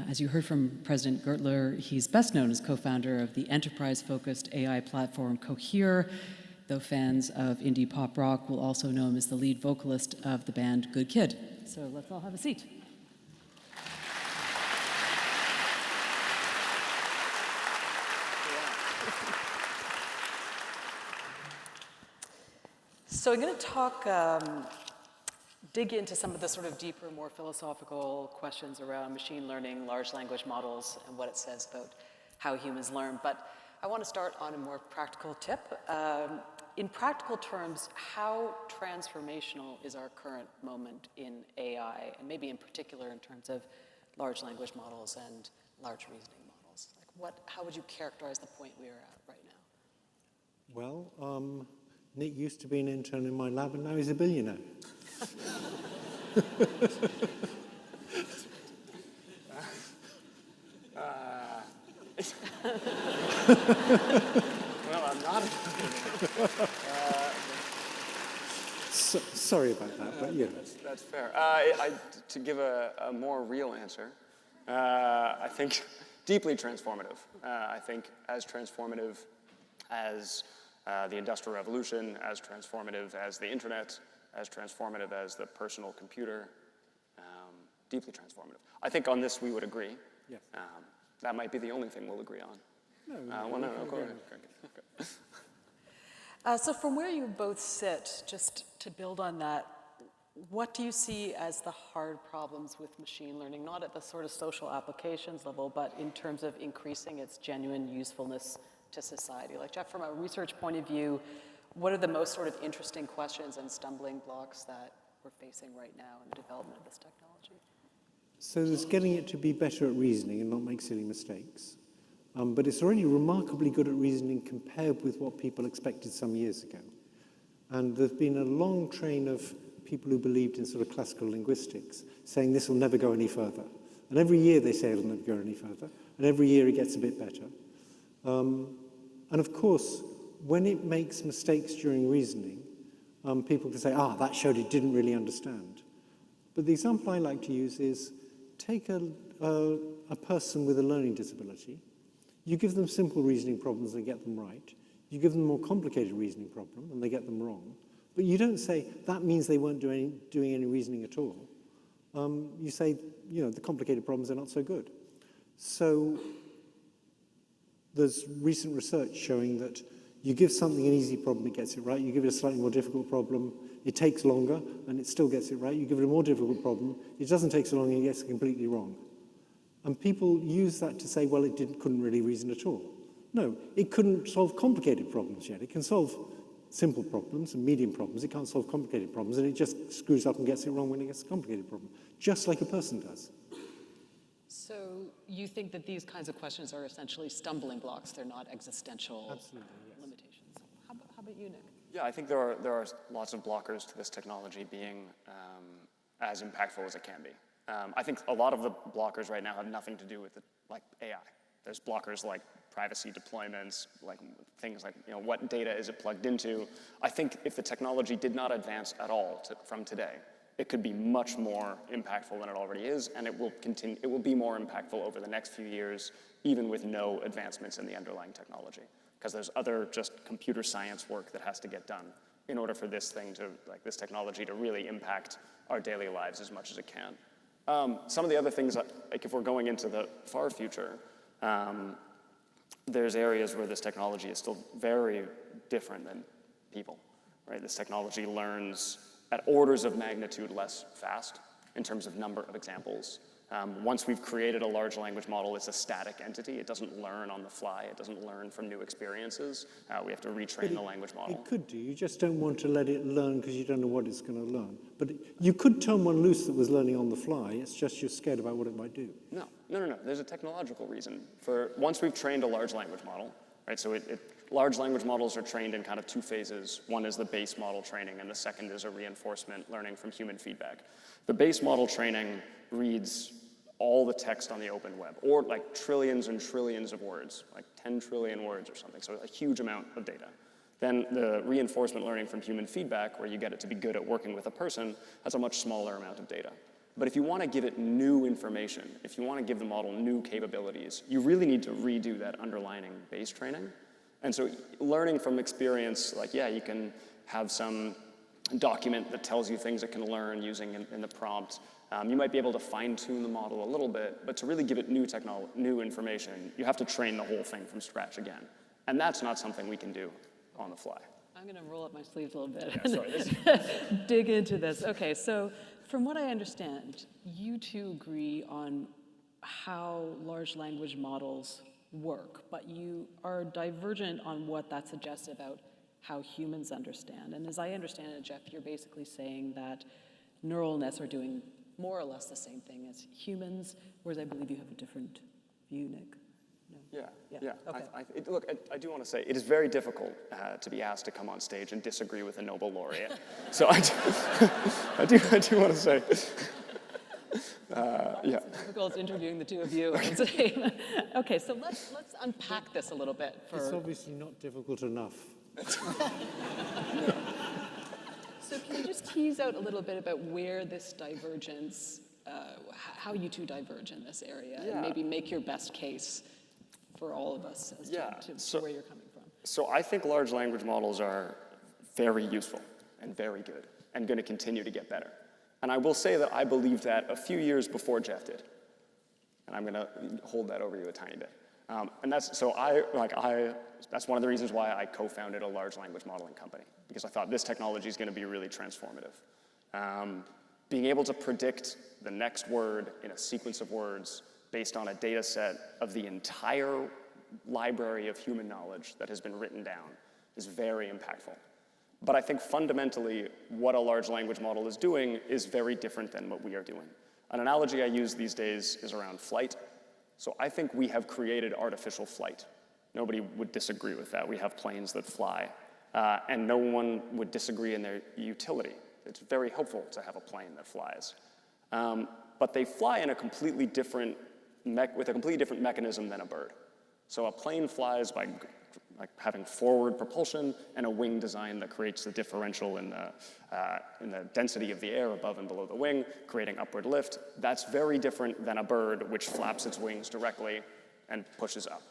As you heard from President Gertler, he's best known as co-founder of the enterprise-focused AI platform Cohere, though fans of indie pop rock will also know him as the lead vocalist of the band Good Kid. So let's all have a seat. So I'm going to talk, dig into some of the sort of deeper, more philosophical questions around machine learning, large language models, and what it says about how humans learn. But I want to start on a more practical tip. In practical terms, how transformational is our current moment in AI, and maybe in particular in terms of large language models and large reasoning models? Like, How would you characterize the point we are at right now? Well, Nick used to be an intern in my lab, and now he's a billionaire. Well, I'm not. Sorry about that, but yeah. That's fair. To give a more real answer, I think deeply transformative. I think as transformative as the Industrial Revolution, as transformative as the internet, as transformative as the personal computer, deeply transformative. I think on this we would agree. Yes. That might be the only thing we'll agree on. No, go ahead. So from where you both sit, just to build on that, what do you see as the hard problems with machine learning, not at the sort of social applications level, but in terms of increasing its genuine usefulness to society? Like, Jeff, from a research point of view, what are the most sort of interesting questions and stumbling blocks that we're facing right now in the development of this technology? So there's getting it to be better at reasoning and not make silly mistakes. But it's already remarkably good at reasoning compared with what people expected some years ago. And there's been a long train of people who believed in sort of classical linguistics saying this will never go any further. And every year they say it'll never go any further. And every year it gets a bit better. And of course, when it makes mistakes during reasoning, people can say, that showed it didn't really understand. But the example I like to use is take a person with a learning disability. You give them simple reasoning problems, they get them right. You give them a more complicated reasoning problem, and they get them wrong. But you don't say, that means they weren't doing any reasoning at all. You say, the complicated problems are not so good. So there's recent research showing that you give something an easy problem, it gets it right. You give it a slightly more difficult problem, it takes longer, and it still gets it right. You give it a more difficult problem, it doesn't take so long, and it gets it completely wrong. And people use that to say, well, it couldn't really reason at all. No, it couldn't solve complicated problems yet. It can solve simple problems and medium problems. It can't solve complicated problems, and it just screws up and gets it wrong when it gets a complicated problem, just like a person does. So you think that these kinds of questions are essentially stumbling blocks? They're not existential limitations. How about you, Nick? Yeah, I think there are lots of blockers to this technology being as impactful as it can be. I think a lot of the blockers right now have nothing to do with AI. There's blockers like privacy deployments, like things like what data is it plugged into. I think if the technology did not advance at all from today, it could be much more impactful than it already is, and it will continue. It will be more impactful over the next few years, even with no advancements in the underlying technology, because there's other just computer science work that has to get done in order for this technology to really impact our daily lives as much as it can. Some of the other things, like if we're going into the far future, there's areas where this technology is still very different than people, right? This technology learns at orders of magnitude less fast in terms of number of examples. Once we've created a large language model, it's a static entity. It doesn't learn on the fly. It doesn't learn from new experiences. We have to retrain the language model. It could do. You just don't want to let it learn because you don't know what it's going to learn. But you could turn one loose that was learning on the fly. It's just you're scared about what it might do. No. There's a technological reason. Once we've trained a large language model, right? So large language models are trained in kind of two phases. One is the base model training, and the second is a reinforcement learning from human feedback. The base model training reads all the text on the open web, or like trillions and trillions of words, like 10 trillion words or something, so a huge amount of data. Then the reinforcement learning from human feedback, where you get it to be good at working with a person, that's a much smaller amount of data. But if you want to give it new information, if you want to give the model new capabilities, you really need to redo that underlying base training. And so learning from experience, you can have some document that tells you things it can learn using in the prompt. You might be able to fine-tune the model a little bit, but to really give it new information, you have to train the whole thing from scratch again. And that's not something we can do on the fly. I'm going to roll up my sleeves a little bit Yeah, and dig into this. Okay, so from what I understand, you two agree on how large language models work, but you are divergent on what that suggests about how humans understand. And as I understand it, Jeff, you're basically saying that neural nets are doing more or less the same thing as humans, whereas I believe you have a different view, Nick. Yeah. Okay. Look, I do want to say it is very difficult to be asked to come on stage and disagree with a Nobel laureate. So I do want to say, yeah. It's difficult interviewing the two of you, I would say. Okay, so let's unpack this a little bit. It's obviously not difficult enough. So can you just tease out a little bit about where this divergence, how you two diverge in this area, and maybe make your best case for all of us as to where you're coming from? So I think large language models are very useful and very good and going to continue to get better. And I will say that I believed that a few years before Jeff did. And I'm going to hold that over you a tiny bit. And that's one of the reasons why I co-founded a large language modeling company, because I thought this technology is going to be really transformative. Being able to predict the next word in a sequence of words based on a data set of the entire library of human knowledge that has been written down is very impactful. But I think fundamentally what a large language model is doing is very different than what we are doing. An analogy I use these days is around flight. So I think we have created artificial flight. Nobody would disagree with that. We have planes that fly, and no one would disagree in their utility. It's very helpful to have a plane that flies. But they fly in a completely different with a completely different mechanism than a bird. So a plane flies by having forward propulsion and a wing design that creates the differential in the density of the air above and below the wing, creating upward lift. That's very different than a bird which flaps its wings directly and pushes up.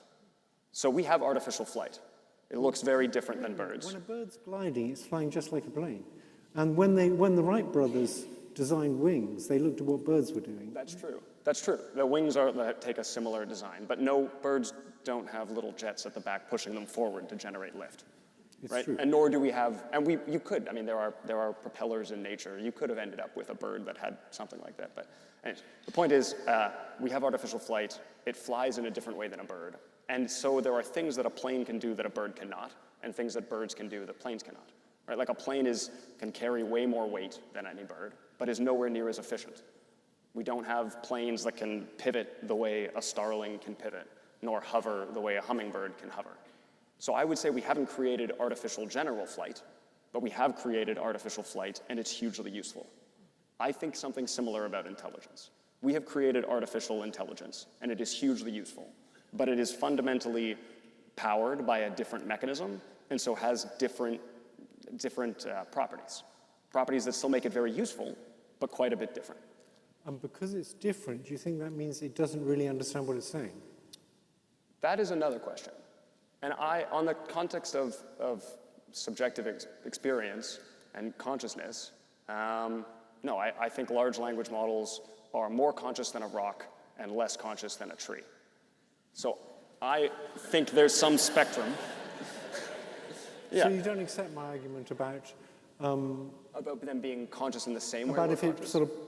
So we have artificial flight. It looks very different than birds. When a bird's gliding, it's flying just like a plane. And when the Wright brothers designed wings, they looked at what birds were doing. That's true. That's true. The wings take a similar design, but no, birds don't have little jets at the back pushing them forward to generate lift. It's right? true. And nor do we have, and you could, I mean, there are propellers in nature. You could have ended up with a bird that had something like that. But anyways, the point is, we have artificial flight. It flies in a different way than a bird. And so there are things that a plane can do that a bird cannot, and things that birds can do that planes cannot. Right? Like a plane can carry way more weight than any bird, but is nowhere near as efficient. We don't have planes that can pivot the way a starling can pivot, nor hover the way a hummingbird can hover. So I would say we haven't created artificial general flight, but we have created artificial flight, and it's hugely useful. I think something similar about intelligence. We have created artificial intelligence, and it is hugely useful, but it is fundamentally powered by a different mechanism, and so has different properties that still make it very useful, but quite a bit different. And because it's different, do you think that means it doesn't really understand what it's saying? That is another question. And on the context of subjective experience and consciousness, no, I think large language models are more conscious than a rock and less conscious than a tree. So I think there's some spectrum. Yeah. So you don't accept my argument about them being conscious in the same way? About if it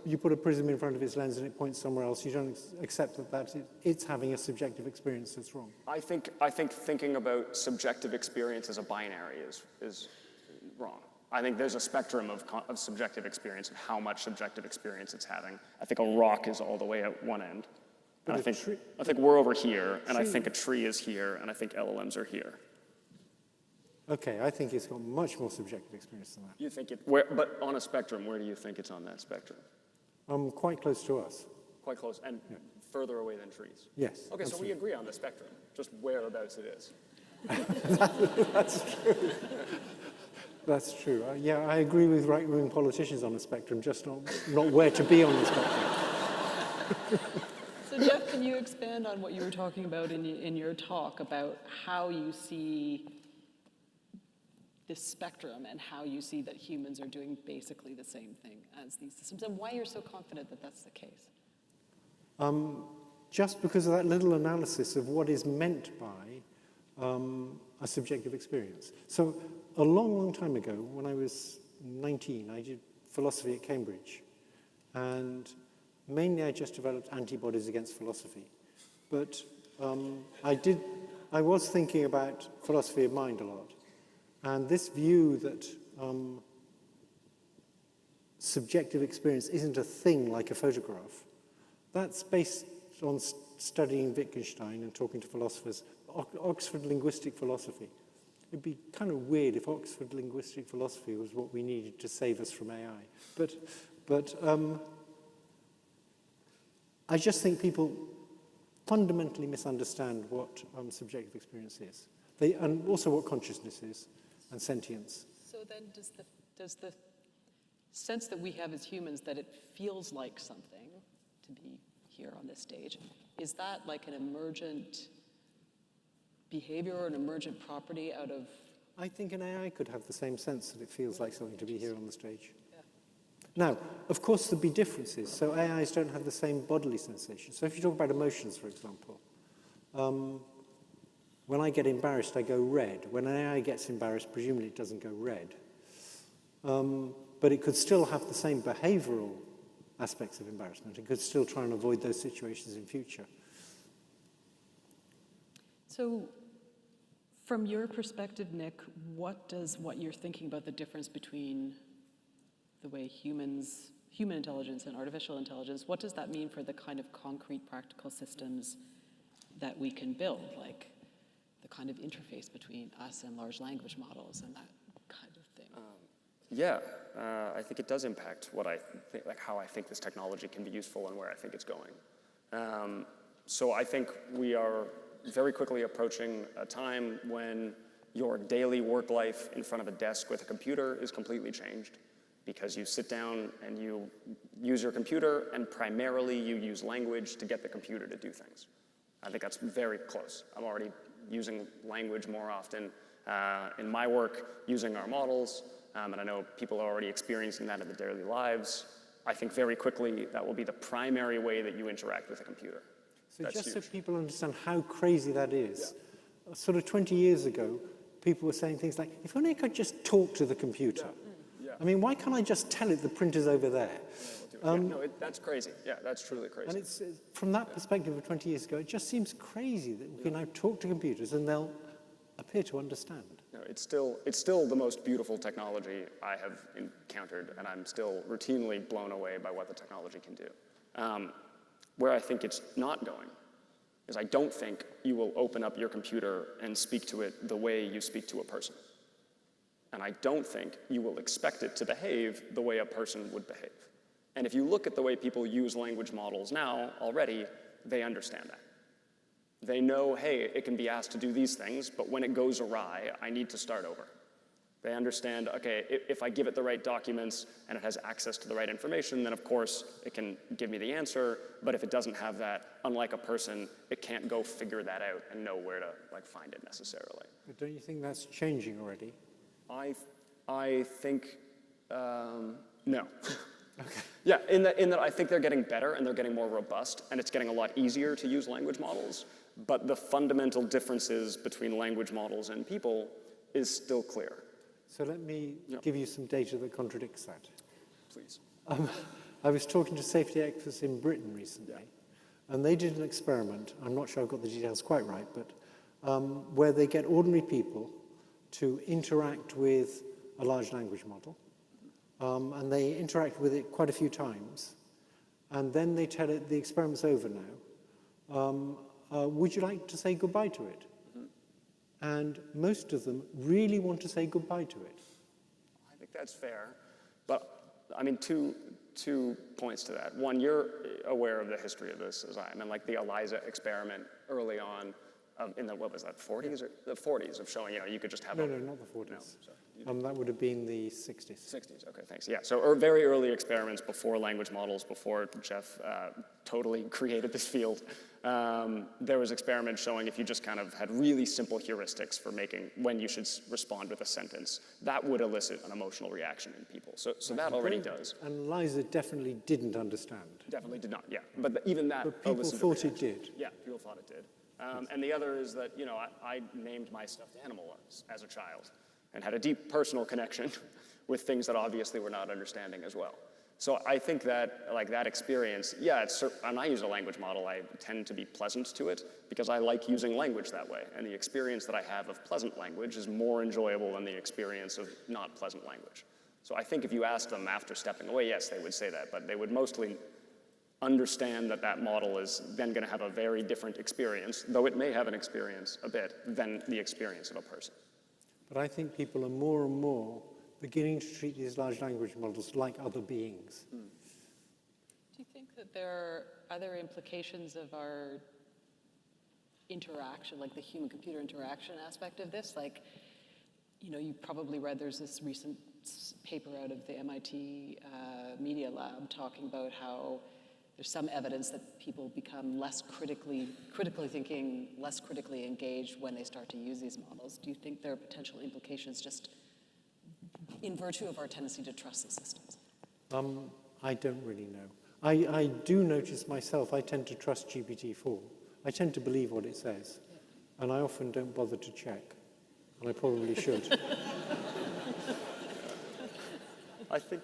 you put a prism in front of its lens and it points somewhere else, you don't accept that it's having a subjective experience that's wrong. I think thinking about subjective experience as a binary is wrong. I think there's a spectrum of subjective experience and how much subjective experience it's having. I think a rock is all the way at one end. And I think we're over here, and I think a tree is here, and I think LLMs are here. Okay, I think it's got much more subjective experience than that. You think but on a spectrum, where do you think it's on that spectrum? Quite close to us. Quite close, and further away than trees? Yes. Okay, absolutely. So we agree on the spectrum, just whereabouts it is. That's true. That's true. Yeah, I agree with right-wing politicians on the spectrum, just not where to be on the spectrum. So Jeff, can you expand on what you were talking about in your talk about how you see this spectrum and how you see that humans are doing basically the same thing as these systems, and why you're so confident that that's the case? Just because of that little analysis of what is meant by a subjective experience. So a long, long time ago, when I was 19, I did philosophy at Cambridge. And mainly I just developed antibodies against philosophy. But I was thinking about philosophy of mind a lot. And this view that subjective experience isn't a thing like a photograph, that's based on studying Wittgenstein and talking to philosophers, Oxford linguistic philosophy. It'd be kind of weird if Oxford linguistic philosophy was what we needed to save us from AI. But I just think people fundamentally misunderstand what subjective experience is. And also what consciousness is and sentience. So then does the sense that we have as humans that it feels like something to be here on this stage, is that like an emergent behavior or an emergent property out of... I think an AI could have the same sense that it feels like something to be here on the stage. Yeah. Now, of course, there'll be differences. So AIs don't have the same bodily sensations. So if you talk about emotions, for example, when I get embarrassed, I go red. When an AI gets embarrassed, presumably it doesn't go red. But it could still have the same behavioral aspects of embarrassment. It could still try and avoid those situations in future. So from your perspective, Nick, what you're thinking about the difference between the way human intelligence and artificial intelligence, what does that mean for the kind of concrete practical systems that we can build, like the kind of interface between us and large language models and that kind of thing? I think it does impact what I think, like how I think this technology can be useful and where I think it's going. So I think we are very quickly approaching a time when your daily work life in front of a desk with a computer is completely changed, because you sit down and you use your computer and primarily you use language to get the computer to do things. I think that's very close. I'm already using language more often in my work, using our models, and I know people are already experiencing that in their daily lives. I think very quickly that will be the primary way that you interact with a computer. So That's just huge. so people understand how crazy that is, sort of 20 years ago, people were saying things like, if only I could just talk to the computer. Yeah. I mean, why can't I just tell it the printer's over there? That's crazy. Yeah, that's truly crazy. And it's from that perspective of 20 years ago, it just encountered crazy that we can now talk to computers and they'll appear to understand. No, it's still the most beautiful technology I have encountered, and I'm still routinely blown away by what the technology can do. Where I think it's not going is I don't think you will open up your computer and speak to it the way you speak to a person. And I don't think you will expect it to behave the way a person would behave. And if you look at the way people use language models now already, they understand that. They know, hey, it can be asked to do these things, but when it goes awry, I need to start over. They understand, okay, if I give it the right documents and it has access to the right information, then of course it can give me the answer, but if it doesn't have that, unlike a person, it can't go figure that out and know where to find it necessarily. But don't you think that's changing already? I think, no. Okay. Yeah, in that I think they're getting better and they're getting more robust, and it's getting a lot easier to use language models, but the fundamental differences between language models and people is still clear. So let me give you some data that contradicts that. Please. I was talking to safety experts in Britain recently, and they did an experiment, I'm not sure I've got the details quite right, but where they get ordinary people to interact with a large language model, and they interact with it quite a few times, and then they tell it the experiment's over now. Would you like to say goodbye to it? And most of them really want to say goodbye to it. I think that's fair, but I mean, two points to that. One, you're aware of the history of this as I am, and like the ELIZA experiment early on in the, what was that, 40s or the 40s of showing, you could just have No, not the 40s. No, sorry. That would have been the 60s. 60s, okay, thanks. Yeah, so very early experiments before language models, before Jeff totally created this field. There was experiments showing if you just kind of had really simple heuristics for making when you should respond with a sentence, that would elicit an emotional reaction in people. So that already does. And Eliza definitely didn't understand. Definitely did not, yeah. But even that But people thought it did. Yeah, people thought it did. And the other is that, I named my stuffed animal as a child and had a deep personal connection with things that obviously were not understanding as well. So I think that, like that experience, when I use a language model, I tend to be pleasant to it because I like using language that way. And the experience that I have of pleasant language is more enjoyable than the experience of not pleasant language. So I think if you asked them after stepping away, yes, they would say that, but they would mostly understand that that model is then going to have a very different experience, though it may have an experience a bit, than the experience of a person. But I think people are more and more beginning to treat these large language models like other beings. Do you think that there are other implications of our interaction, like the human-computer interaction aspect of this? Like, you know, you probably read there's this recent paper out of the MIT Media Lab talking about how there's some evidence that people become less critically thinking, less critically engaged when they start to use these models. Do you think there are potential implications just in virtue of our tendency to trust the systems? I don't really know. I do notice myself, I tend to trust GPT-4. I tend to believe what it says. And I often don't bother to check. And I probably should. I think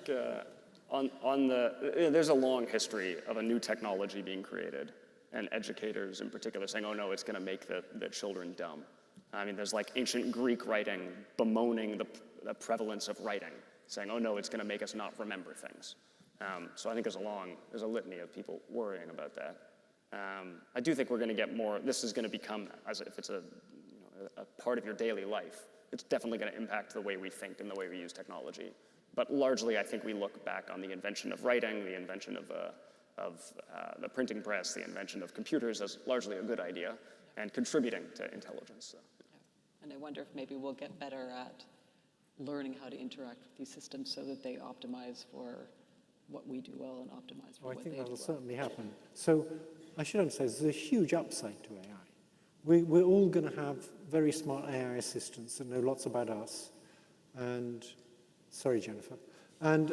there's a long history of a new technology being created, and educators in particular saying, oh no, it's going to make the children dumb. I mean, there's like ancient Greek writing bemoaning the prevalence of writing, saying, oh no, it's going to make us not remember things. So I think there's a litany of people worrying about that. I do think we're going to get more, this is going to become, as if it's a part of your daily life. It's definitely going to impact the way we think and the way we use technology. But largely, I think we look back on the invention of writing, the invention of the printing press, the invention of computers as largely a good idea and contributing to intelligence. So. Yeah. And I wonder if maybe we'll get better at learning how to interact with these systems so that they optimize for what we do well and optimize for what they do well. I think that'll certainly happen. So I should emphasize there's a huge upside to AI. We're all going to have very smart AI assistants that know lots about us. And, sorry, Jennifer. And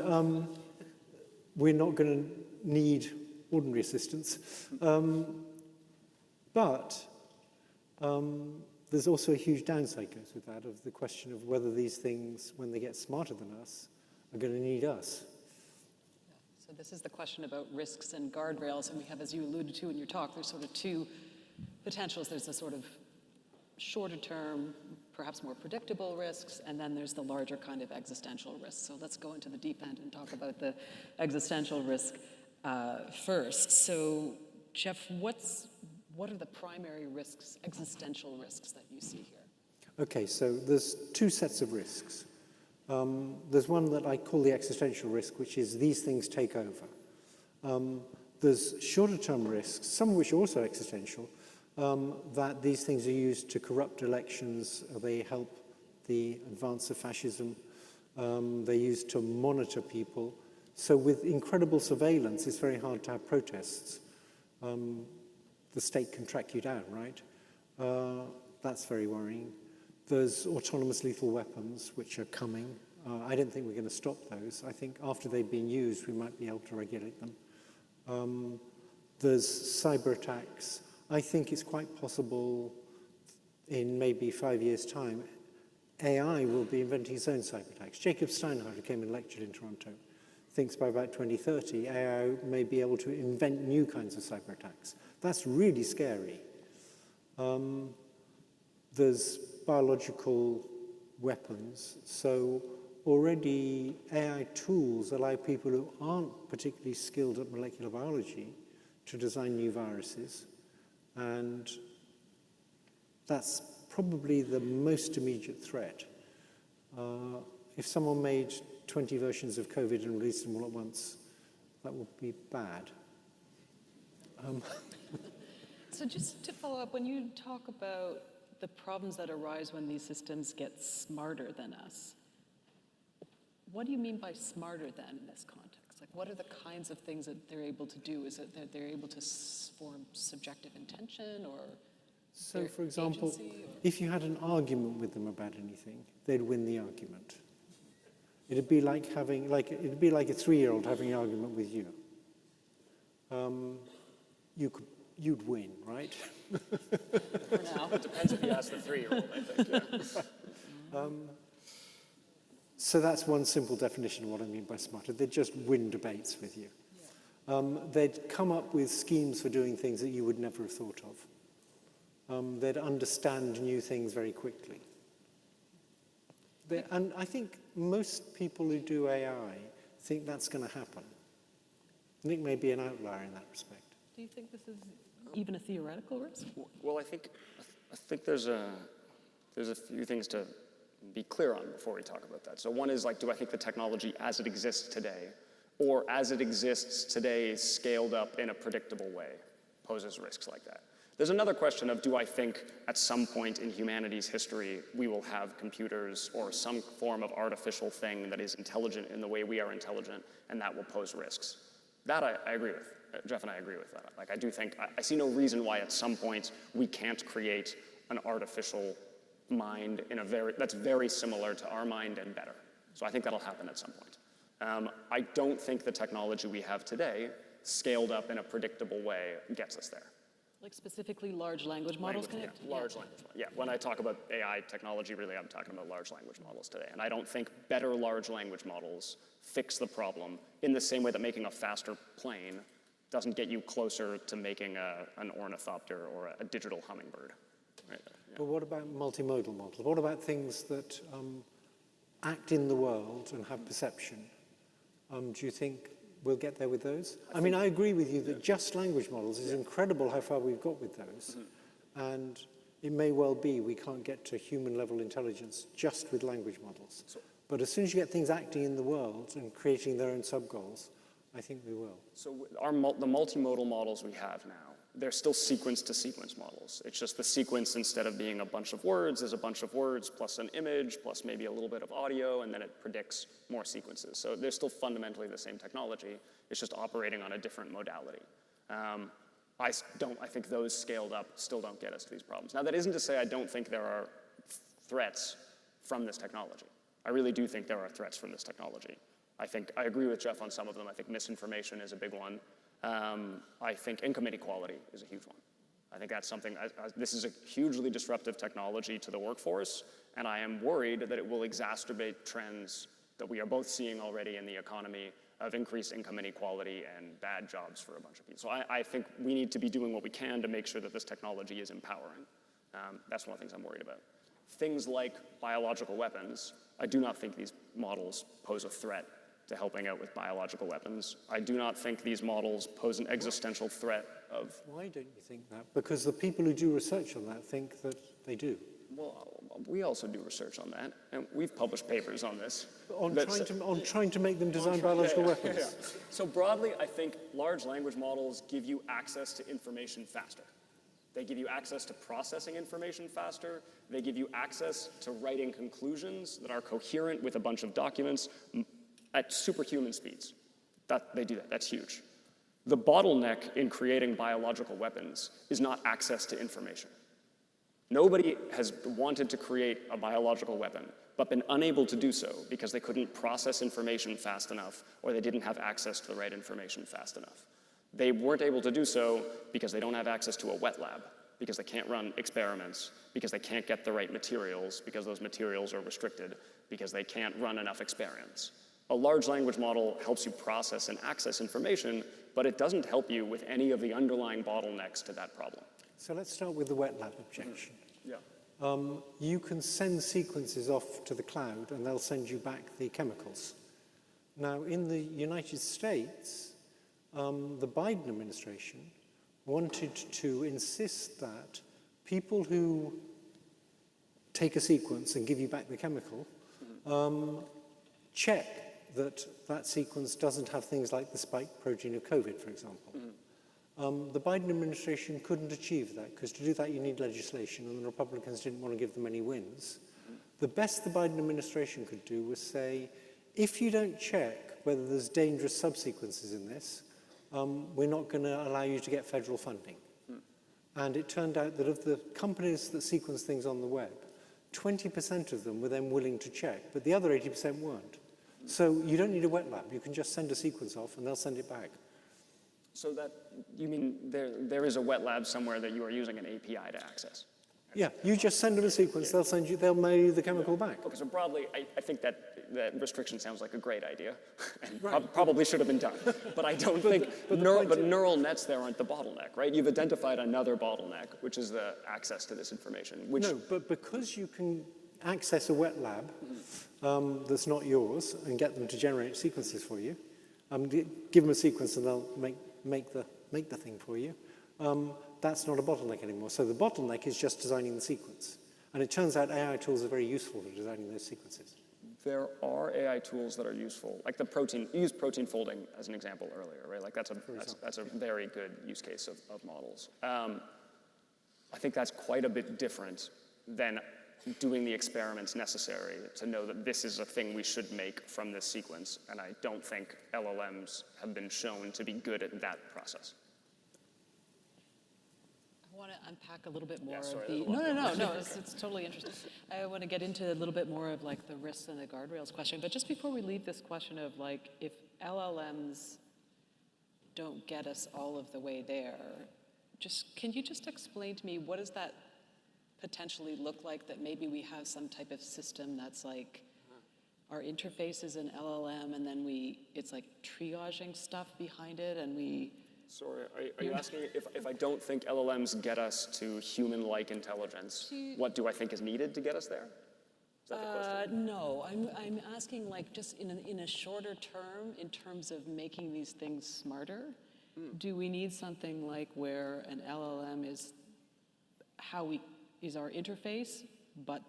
we're not going to need ordinary assistants. But there's also a huge downside goes with that of the question of whether these things, when they get smarter than us, are going to need us. So this is the question about risks and guardrails, and we have, as you alluded to in your talk, there's sort of two potentials. There's the sort of shorter term, perhaps more predictable risks, and then there's the larger kind of existential risks. So let's go into the deep end and talk about the existential risk first. So Jeff, what are the primary risks, existential risks that you see here? Okay, so there's two sets of risks. There's one that I call the existential risk, which is these things take over. There's shorter term risks, some of which are also existential, that these things are used to corrupt elections. They help the advance of fascism. They're used to monitor people. So with incredible surveillance, it's very hard to have protests. The state can track you down, right? That's very worrying. There's autonomous lethal weapons, which are coming. I don't think we're going to stop those. I think after they've been used, we might be able to regulate them. There's cyber attacks. I think it's quite possible in maybe 5 years' time, AI will be inventing its own cyber attacks. Jacob Steinhardt, who came and lectured in Toronto, thinks by about 2030, AI may be able to invent new kinds of cyber attacks. That's really scary. There's biological weapons. So already AI tools allow people who aren't particularly skilled at molecular biology to design new viruses. And that's probably the most immediate threat. If someone made 20 versions of COVID and released them all at once, that would be bad. So just to follow up, when you talk about the problems that arise when these systems get smarter than us, what do you mean by smarter than in this context? Like, what are the kinds of things that they're able to do? Is it that they're able to form subjective intention, or so, for example, if you had an argument with them about anything, they'd win the argument. It'd be like a 3-year-old having an argument with you. You'd win, right? For now. It depends if you ask the 3-year-old, I think. Yeah. So that's one simple definition of what I mean by smarter. They'd just win debates with you. They'd come up with schemes for doing things that you would never have thought of. They'd understand new things very quickly. And I think most people who do AI think that's going to happen. Nick may be an outlier in that respect. Do you think this is even a theoretical risk? Well, I think there's a few things to be clear on before we talk about that. So one is like, do I think the technology as it exists today, or as it exists today scaled up in a predictable way, poses risks like that? There's another question of, do I think at some point in humanity's history we will have computers or some form of artificial thing that is intelligent in the way we are intelligent, and that will pose risks? That I agree with. Jeff and I agree with that. Like, I do think, I see no reason why at some point we can't create an artificial mind that's very similar to our mind and better. So I think that'll happen at some point. I don't think the technology we have today, scaled up in a predictable way, gets us there. Like specifically large language models connect? Yeah, large language models. Yeah, when I talk about AI technology, really I'm talking about large language models today. And I don't think better large language models fix the problem in the same way that making a faster plane doesn't get you closer to making an ornithopter or a digital hummingbird. Right? Yeah. But what about multimodal models? What about things that act in the world and have perception? Do you think we'll get there with those? I mean, I agree with you that just language models is incredible how far we've got with those. And it may well be we can't get to human-level intelligence just with language models. But as soon as you get things acting in the world and creating their own sub-goals, I think we will. So the multimodal models we have now, they're still sequence-to-sequence models. It's just the sequence, instead of being a bunch of words, is a bunch of words plus an image plus maybe a little bit of audio, and then it predicts more sequences. So they're still fundamentally the same technology. It's just operating on a different modality. I think those scaled up still don't get us to these problems. Now, that isn't to say I don't think there are threats from this technology. I really do think there are threats from this technology. I agree with Jeff on some of them. I think misinformation is a big one. I think income inequality is a huge one. I think that's something, this is a hugely disruptive technology to the workforce, and I am worried that it will exacerbate trends that we are both seeing already in the economy of increased income inequality and bad jobs for a bunch of people. So I think we need to be doing what we can to make sure that this technology is empowering. That's one of the things I'm worried about. Things like biological weapons, I do not think these models pose a threat to helping out with biological weapons. I do not think these models pose an existential threat of... Why don't you think that? Because the people who do research on that think that they do. Well, we also do research on that, and we've published papers on this. On trying to make them design biological weapons. Yeah. So broadly, I think large language models give you access to information faster. They give you access to processing information faster. They give you access to writing conclusions that are coherent with a bunch of documents at superhuman speeds. They do that. That's huge. The bottleneck in creating biological weapons is not access to information. Nobody has wanted to create a biological weapon, but been unable to do so because they couldn't process information fast enough, or they didn't have access to the right information fast enough. They weren't able to do so because they don't have access to a wet lab, because they can't run experiments, because they can't get the right materials, because those materials are restricted, because they can't run enough experiments. A large language model helps you process and access information, but it doesn't help you with any of the underlying bottlenecks to that problem. So let's start with the wet lab objection. Yeah. You can send sequences off to the cloud and they'll send you back the chemicals. Now, in the United States, the Biden administration wanted to insist that people who take a sequence and give you back the chemical check that that sequence doesn't have things like the spike protein of COVID, for example. The Biden administration couldn't achieve that, because to do that you need legislation, and the Republicans didn't want to give them any wins. The best the Biden administration could do was say, if you don't check whether there's dangerous subsequences in this, we're not going to allow you to get federal funding. And it turned out that of the companies that sequence things on the web, 20% of them were then willing to check, but the other 80% weren't. So you don't need a wet lab. You can just send a sequence off and they'll send it back. So that, you mean there is a wet lab somewhere that you are using an API to access? Yeah, you just send them a sequence, they'll mail you the chemical back. Okay, so broadly, I think that restriction sounds like a great idea, and probably should have been done. But I don't think, but neural nets there aren't the bottleneck, right? You've identified another bottleneck, which is the access to this information. Which, no, but because you can access a wet lab that's not yours and get them to generate sequences for you, Give them a sequence and they'll make the thing for you. That's not a bottleneck anymore. So the bottleneck is just designing the sequence. And it turns out AI tools are very useful for designing those sequences. There are AI tools that are useful, like the protein. You used protein folding as an example earlier, right? Like that's a very good use case of models. I think that's quite a bit different than doing the experiments necessary to know that this is a thing we should make from this sequence. And I don't think LLMs have been shown to be good at that process. I want to unpack a little bit more sorry, of the. there's a No. It's totally interesting. I want to get into a little bit more of like the risks and the guardrails question. But just before we leave this question of like, if LLMs don't get us all of the way there, can you just explain to me what does that potentially look like? That maybe we have some type of system that's like our interface is an LLM, and then it's like triaging stuff behind it, and we. Sorry, are you asking if I don't think LLMs get us to human-like intelligence, what do I think is needed to get us there? Is that the question? No, I'm asking like just in a shorter term, in terms of making these things smarter, do we need something like where an LLM is our interface, but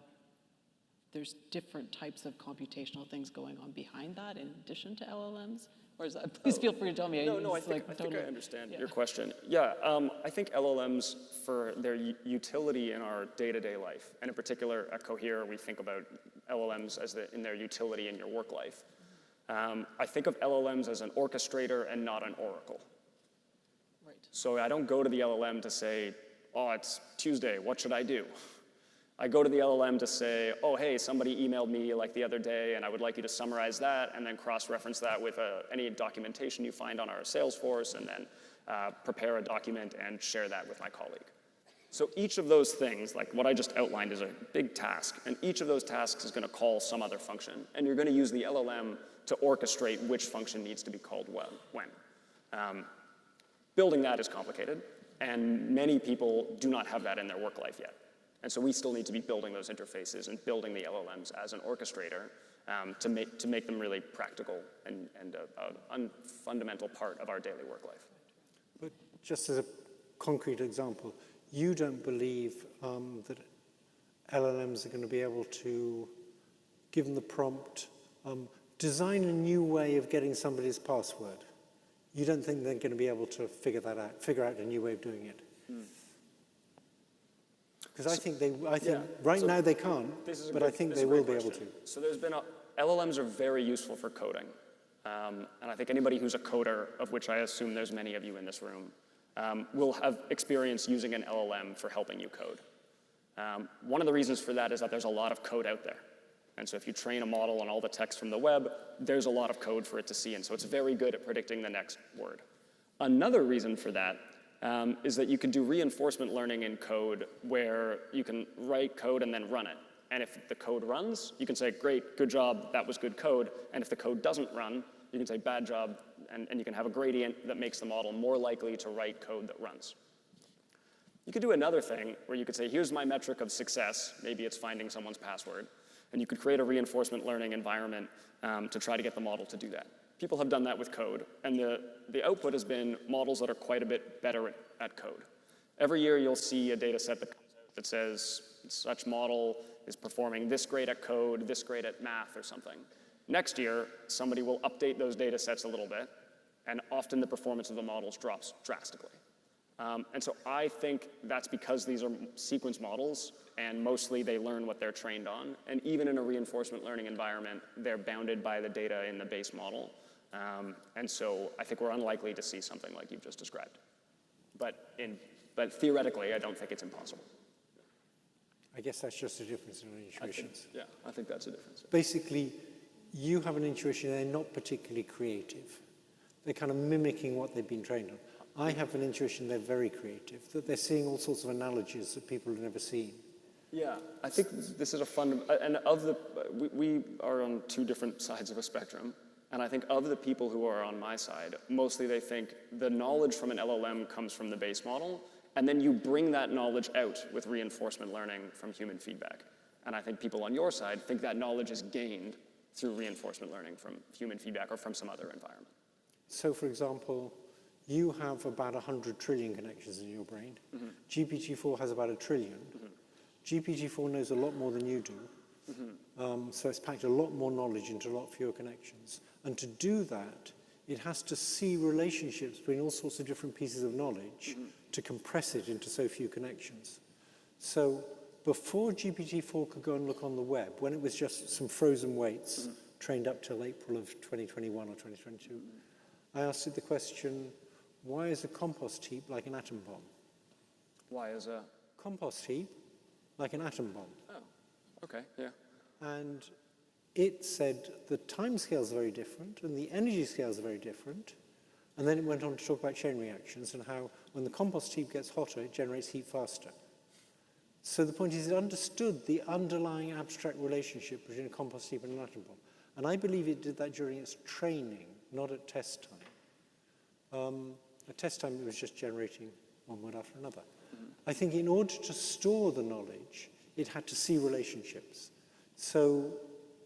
there's different types of computational things going on behind that in addition to LLMs? Or is that, please feel free to tell me. No, I think I understand your question. Yeah, I think LLMs, for their utility in our day-to-day life, and in particular at Cohere, we think about LLMs as in their utility in your work life. I think of LLMs as an orchestrator and not an oracle. Right. So I don't go to the LLM to say, oh, it's Tuesday, what should I do? I go to the LLM to say, oh, hey, somebody emailed me like the other day, and I would like you to summarize that, and then cross-reference that with any documentation you find on our Salesforce, and then prepare a document and share that with my colleague. So each of those things, like what I just outlined, is a big task, and each of those tasks is going to call some other function, and you're going to use the LLM to orchestrate which function needs to be called when. Building that is complicated, and many people do not have that in their work life yet. And so we still need to be building those interfaces and building the LLMs as an orchestrator to make them really practical and a fundamental part of our daily work life. But just as a concrete example, you don't believe that LLMs are going to be able to, given the prompt, design a new way of getting somebody's password. You don't think they're going to be able to figure out a new way of doing it? Because I think right now they can't, but I think they will be able to. So LLMs are very useful for coding. And I think anybody who's a coder, of which I assume there's many of you in this room, will have experience using an LLM for helping you code. One of the reasons for that is that there's a lot of code out there. And so if you train a model on all the text from the web, there's a lot of code for it to see. And so it's very good at predicting the next word. Another reason for that is that you can do reinforcement learning in code where you can write code and then run it. And if the code runs, you can say, great, good job, that was good code. And if the code doesn't run, you can say, bad job, and you can have a gradient that makes the model more likely to write code that runs. You could do another thing where you could say, here's my metric of success. Maybe it's finding someone's password. And you could create a reinforcement learning environment to try to get the model to do that. People have done that with code, and the output has been models that are quite a bit better at code. Every year you'll see a data set that comes out that says such model is performing this great at code, this great at math or something. Next year, somebody will update those data sets a little bit, and often the performance of the models drops drastically. And so I think that's because these are sequence models, and mostly they learn what they're trained on. And even in a reinforcement learning environment, they're bounded by the data in the base model. And so I think we're unlikely to see something like you've just described. But theoretically, I don't think it's impossible. I guess that's just a difference in intuitions. I think that's a difference. Basically, you have an intuition, they're not particularly creative. They're kind of mimicking what they've been trained on. I have an intuition they're very creative, that they're seeing all sorts of analogies that people have never seen. Yeah, I think this is and we are on two different sides of a spectrum. And I think of the people who are on my side, mostly they think the knowledge from an LLM comes from the base model, and then you bring that knowledge out with reinforcement learning from human feedback. And I think people on your side think that knowledge is gained through reinforcement learning from human feedback or from some other environment. So, for example, you have about 100 trillion connections in your brain. GPT-4 has about 1 trillion. GPT-4 knows a lot more than you do. So it's packed a lot more knowledge into a lot fewer connections. And to do that, it has to see relationships between all sorts of different pieces of knowledge to compress it into so few connections. So before GPT-4 could go and look on the web, when it was just some frozen weights trained up till April of 2021 or 2022, I asked it the question, why is a compost heap like an atom bomb? Why is a Compost heap like an atom bomb. Oh, okay, yeah. And it said the time scales are very different and the energy scales are very different. And then it went on to talk about chain reactions and how when the compost heap gets hotter, it generates heat faster. So the point is it understood the underlying abstract relationship between a compost heap and an atom bomb. And I believe it did that during its training, not at test time. At test time, it was just generating one word after another. I think in order to store the knowledge, it had to see relationships. So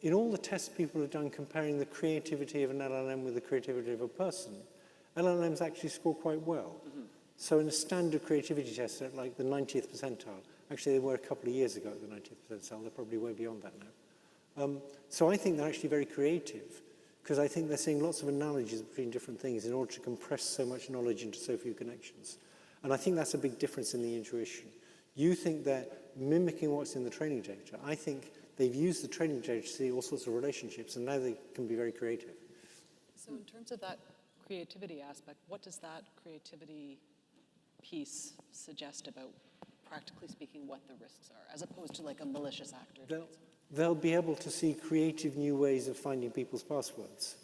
in all the tests people have done comparing the creativity of an LLM with the creativity of a person, LLMs actually score quite well. So in a standard creativity test at like the 90th percentile, actually they were a couple of years ago at the 90th percentile, they're probably way beyond that now. So I think they're actually very creative because I think they're seeing lots of analogies between different things in order to compress so much knowledge into so few connections. And I think that's a big difference in the intuition. You think they're mimicking what's in the training data. I think they've used the training data to see all sorts of relationships, and now they can be very creative. So in terms of that creativity aspect, what does that creativity piece suggest about, practically speaking, what the risks are, as opposed to like a malicious actor? They'll be able to see creative new ways of finding people's passwords.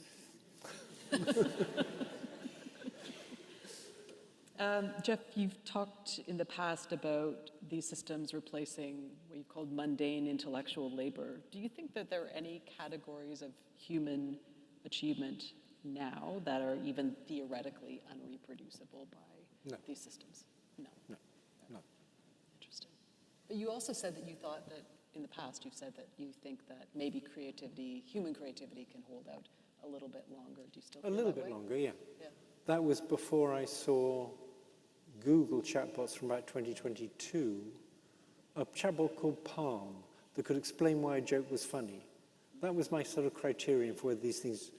Jeff, you've talked in the past about these systems replacing what you've called mundane intellectual labor. Do you think that there are any categories of human achievement now that are even theoretically unreproducible by these systems? No. Interesting. But you also said that you thought that, in the past, you've said that you think that maybe creativity, human creativity, can hold out a little bit longer. Do you still feel A little that bit way? longer, yeah. Yeah. That was before I saw Google chatbots from about 2022, a chatbot called Palm that could explain why a joke was funny. That was my sort of criterion for whether these things,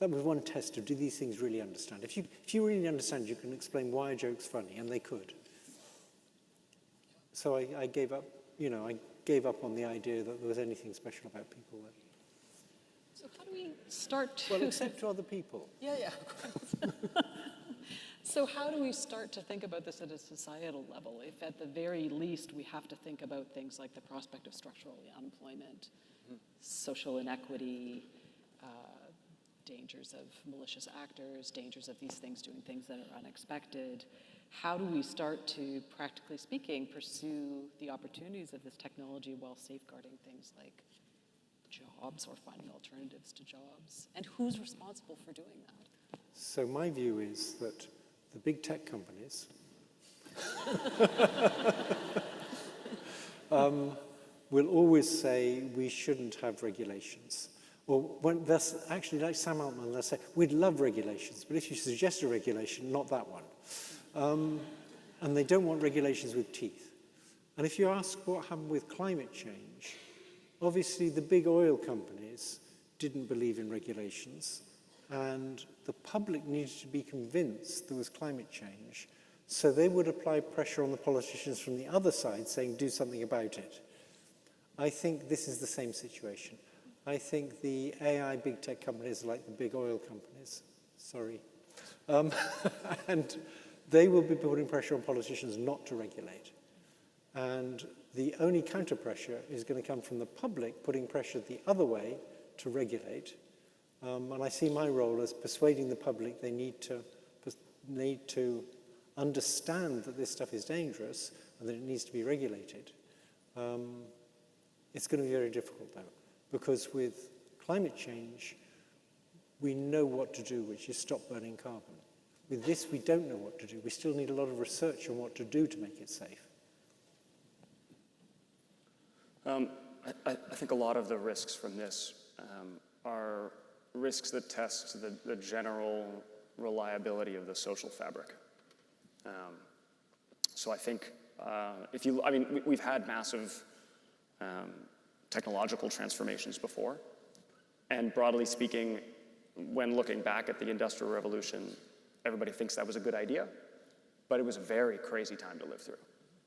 that was one test of do these things really understand. If you really understand, you can explain why a joke's funny, and they could. So I gave up, I gave up on the idea that there was anything special about people there. So how do we start to... Well, except to other people. Yeah, of course. So how do we start to think about this at a societal level, if at the very least we have to think about things like the prospect of structural unemployment, social inequity, dangers of malicious actors, dangers of these things doing things that are unexpected? How do we start to, practically speaking, pursue the opportunities of this technology while safeguarding things like jobs or finding alternatives to jobs? And who's responsible for doing that? So my view is that the big tech companies will always say we shouldn't have regulations. Or when that's actually like Sam Altman, they'll say, we'd love regulations, but if you suggest a regulation, not that one. And they don't want regulations with teeth. And if you ask what happened with climate change, obviously the big oil companies didn't believe in regulations, and the public needed to be convinced there was climate change, so they would apply pressure on the politicians from the other side saying do something about it. I think this is the same situation. I think the AI big tech companies are like the big oil companies, sorry, and they will be putting pressure on politicians not to regulate. And the only counter pressure is going to come from the public putting pressure the other way to regulate. And I see my role as persuading the public they need to understand that this stuff is dangerous and that it needs to be regulated. It's going to be very difficult, though, because with climate change, we know what to do, which is stop burning carbon. With this, we don't know what to do. We still need a lot of research on what to do to make it safe. I think a lot of the risks from this are risks that test the general reliability of the social fabric. So I think we've had massive technological transformations before, and broadly speaking, when looking back at the Industrial Revolution, everybody thinks that was a good idea, but it was a very crazy time to live through.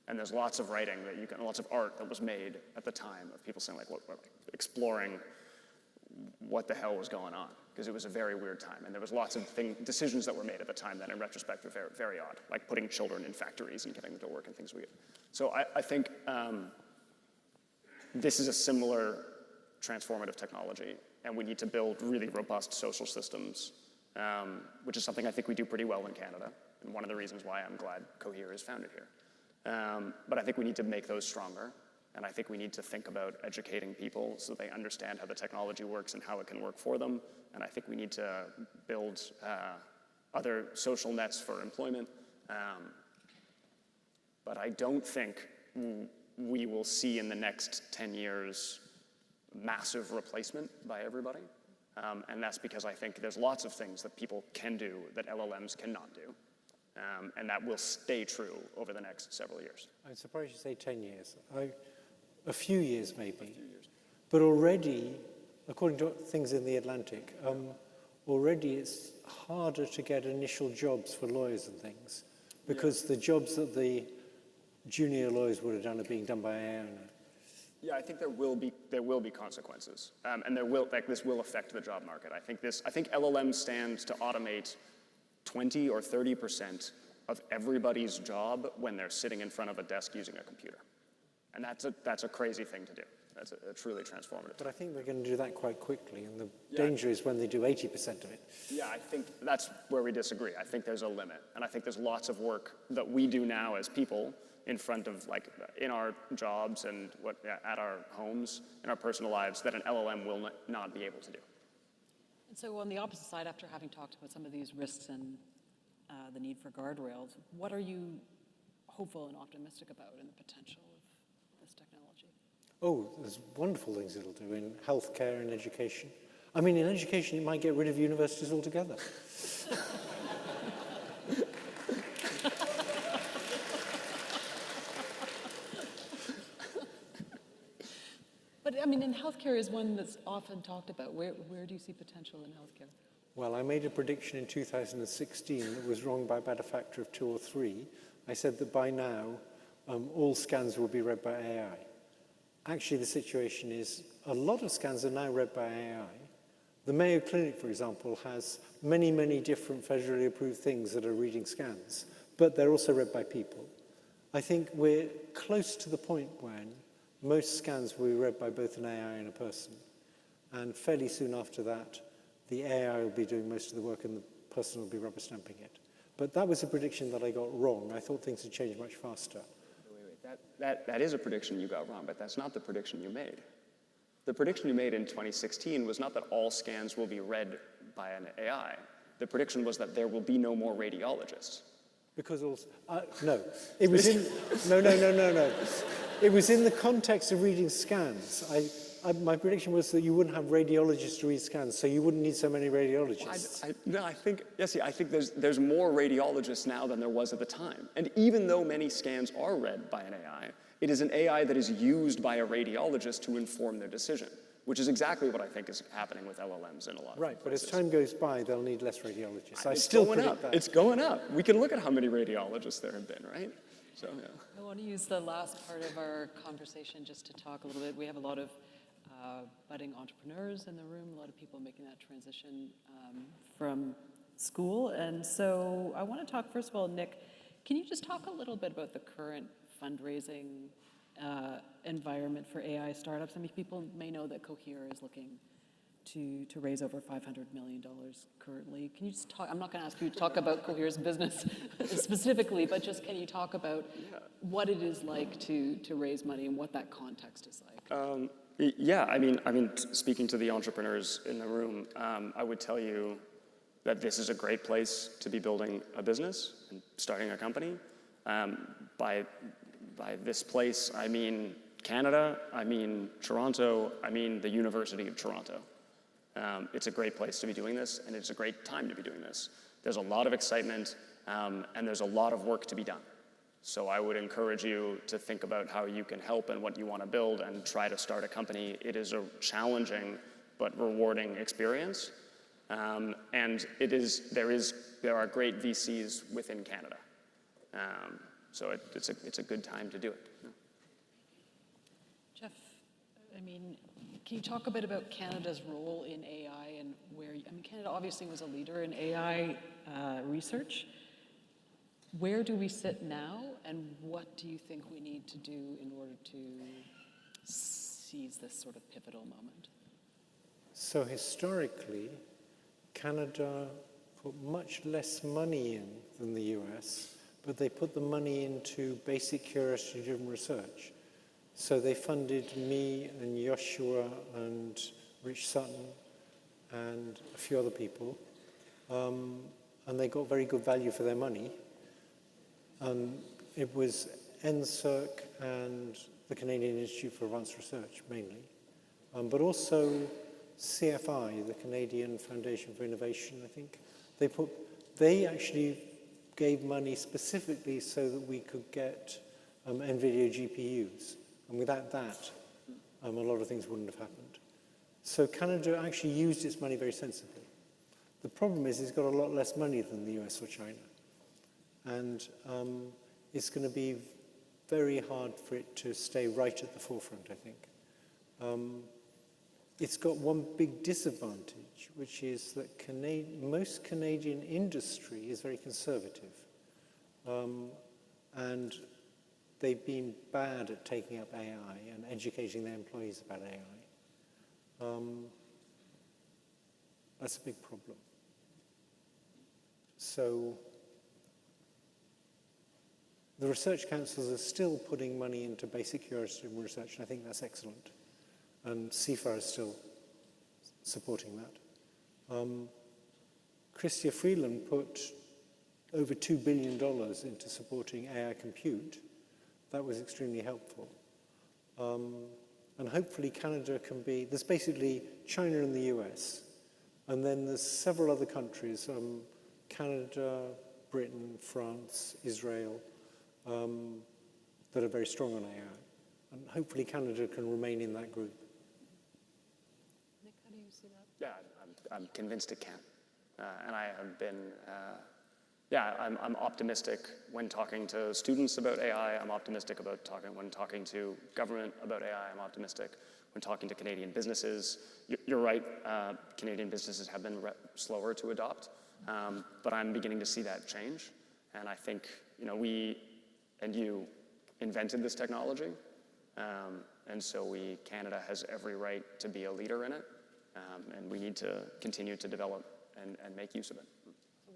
And there's lots of writing lots of art that was made at the time of people saying exploring what the hell was going on, because it was a very weird time. And there was lots of decisions that were made at the time that in retrospect were very, very odd, like putting children in factories and getting them to work and things weird. So I think this is a similar transformative technology, and we need to build really robust social systems, which is something I think we do pretty well in Canada, and one of the reasons why I'm glad Cohere is founded here. But I think we need to make those stronger, and I think we need to think about educating people so they understand how the technology works and how it can work for them, and I think we need to build other social nets for employment. But I don't think we will see in the next 10 years massive replacement by everybody. And that's because I think there's lots of things that people can do that LLMs cannot do. And that will stay true over the next several years. I'm surprised you say 10 years. A few years maybe. But already, according to things in The Atlantic, already it's harder to get initial jobs for lawyers and things, because the jobs that the junior lawyers would have done are being done by AI now. Yeah, I think there will be consequences, and this will affect the job market. I think LLM stands to automate 20 or 30% of everybody's job when they're sitting in front of a desk using a computer, and that's a crazy thing to do. That's a truly transformative. But I think they're going to do that quite quickly, and the danger is when they do 80% of it. Yeah, I think that's where we disagree. I think there's a limit, and I think there's lots of work that we do now as people in front of, in our jobs and at our homes, in our personal lives, that an LLM will not be able to do. And so on the opposite side, after having talked about some of these risks and the need for guardrails, what are you hopeful and optimistic about in the potential of this technology? Oh, there's wonderful things it'll do in healthcare and education. I mean, in education, it might get rid of universities altogether. But I mean, in healthcare is one that's often talked about. Where do you see potential in healthcare? Well, I made a prediction in 2016 that was wrong by about a factor of 2 or 3. I said that by now, all scans will be read by AI. Actually, the situation is a lot of scans are now read by AI. The Mayo Clinic, for example, has many, many different federally approved things that are reading scans, but they're also read by people. I think we're close to the point when most scans will be read by both an AI and a person. And fairly soon after that, the AI will be doing most of the work and the person will be rubber stamping it. But that was a prediction that I got wrong. I thought things would change much faster. That is a prediction you got wrong, but that's not the prediction you made. The prediction you made in 2016 was not that all scans will be read by an AI. The prediction was that there will be no more radiologists. Because also, no, it was in, no. It was in the context of reading scans. My prediction was that you wouldn't have radiologists to read scans, so you wouldn't need so many radiologists. I think there's more radiologists now than there was at the time. And even though many scans are read by an AI, it is an AI that is used by a radiologist to inform their decision, which is exactly what I think is happening with LLMs in a lot of places. Right, but as time goes by, they'll need less radiologists. I still predict that. It's going up. We can look at how many radiologists there have been, right? So, yeah. I want to use the last part of our conversation just to talk a little bit. We have a lot of budding entrepreneurs in the room, a lot of people making that transition from school. And so I want to talk, first of all, Nick, can you just talk a little bit about the current fundraising environment for AI startups? I mean, people may know that Cohere is looking to raise over $500 million currently. Can you just talk, I'm not going to ask you to talk about Cohere's business specifically, but just can you talk about what it is like to raise money and what that context is like? Yeah, I mean, speaking to the entrepreneurs in the room, I would tell you that this is a great place to be building a business and starting a company. By this place, I mean Canada, I mean Toronto, I mean the University of Toronto. It's a great place to be doing this, and it's a great time to be doing this. There's a lot of excitement, and there's a lot of work to be done. So I would encourage you to think about how you can help and what you want to build and try to start a company. It is a challenging but rewarding experience. And there are great VCs within Canada. So it's a good time to do it. Jeff, I mean, can you talk a bit about Canada's role in AI and Canada obviously was a leader in AI research. Where do we sit now, and what do you think we need to do in order to seize this sort of pivotal moment? So historically, Canada put much less money in than the US, but they put the money into basic curiosity-driven research. So they funded me and Joshua and Rich Sutton and a few other people, and they got very good value for their money. It was NSERC and the Canadian Institute for Advanced Research, mainly, but also CFI, the Canadian Foundation for Innovation, I think. They actually gave money specifically so that we could get NVIDIA GPUs. And without that, a lot of things wouldn't have happened. So Canada actually used its money very sensibly. The problem is it's got a lot less money than the US or China. And it's going to be very hard for it to stay right at the forefront, I think. It's got one big disadvantage, which is that most Canadian industry is very conservative. And they've been bad at taking up AI and educating their employees about AI. That's a big problem. So the research councils are still putting money into basic curiosity research, and I think that's excellent. And CIFAR is still supporting that. Chrystia Freeland put over $2 billion into supporting AI compute. That was extremely helpful. And hopefully Canada can be, there's basically China and the US, and then there's several other countries, Canada, Britain, France, Israel, that are very strong on AI. And hopefully Canada can remain in that group. Nick, how do you see that? Yeah, I'm convinced it can. And I have been, I'm optimistic when talking to students about AI. I'm optimistic when talking to government about AI. I'm optimistic when talking to Canadian businesses. You're right, Canadian businesses have been slower to adopt, but I'm beginning to see that change. And I think, we and you invented this technology, and so Canada has every right to be a leader in it, and we need to continue to develop and make use of it. So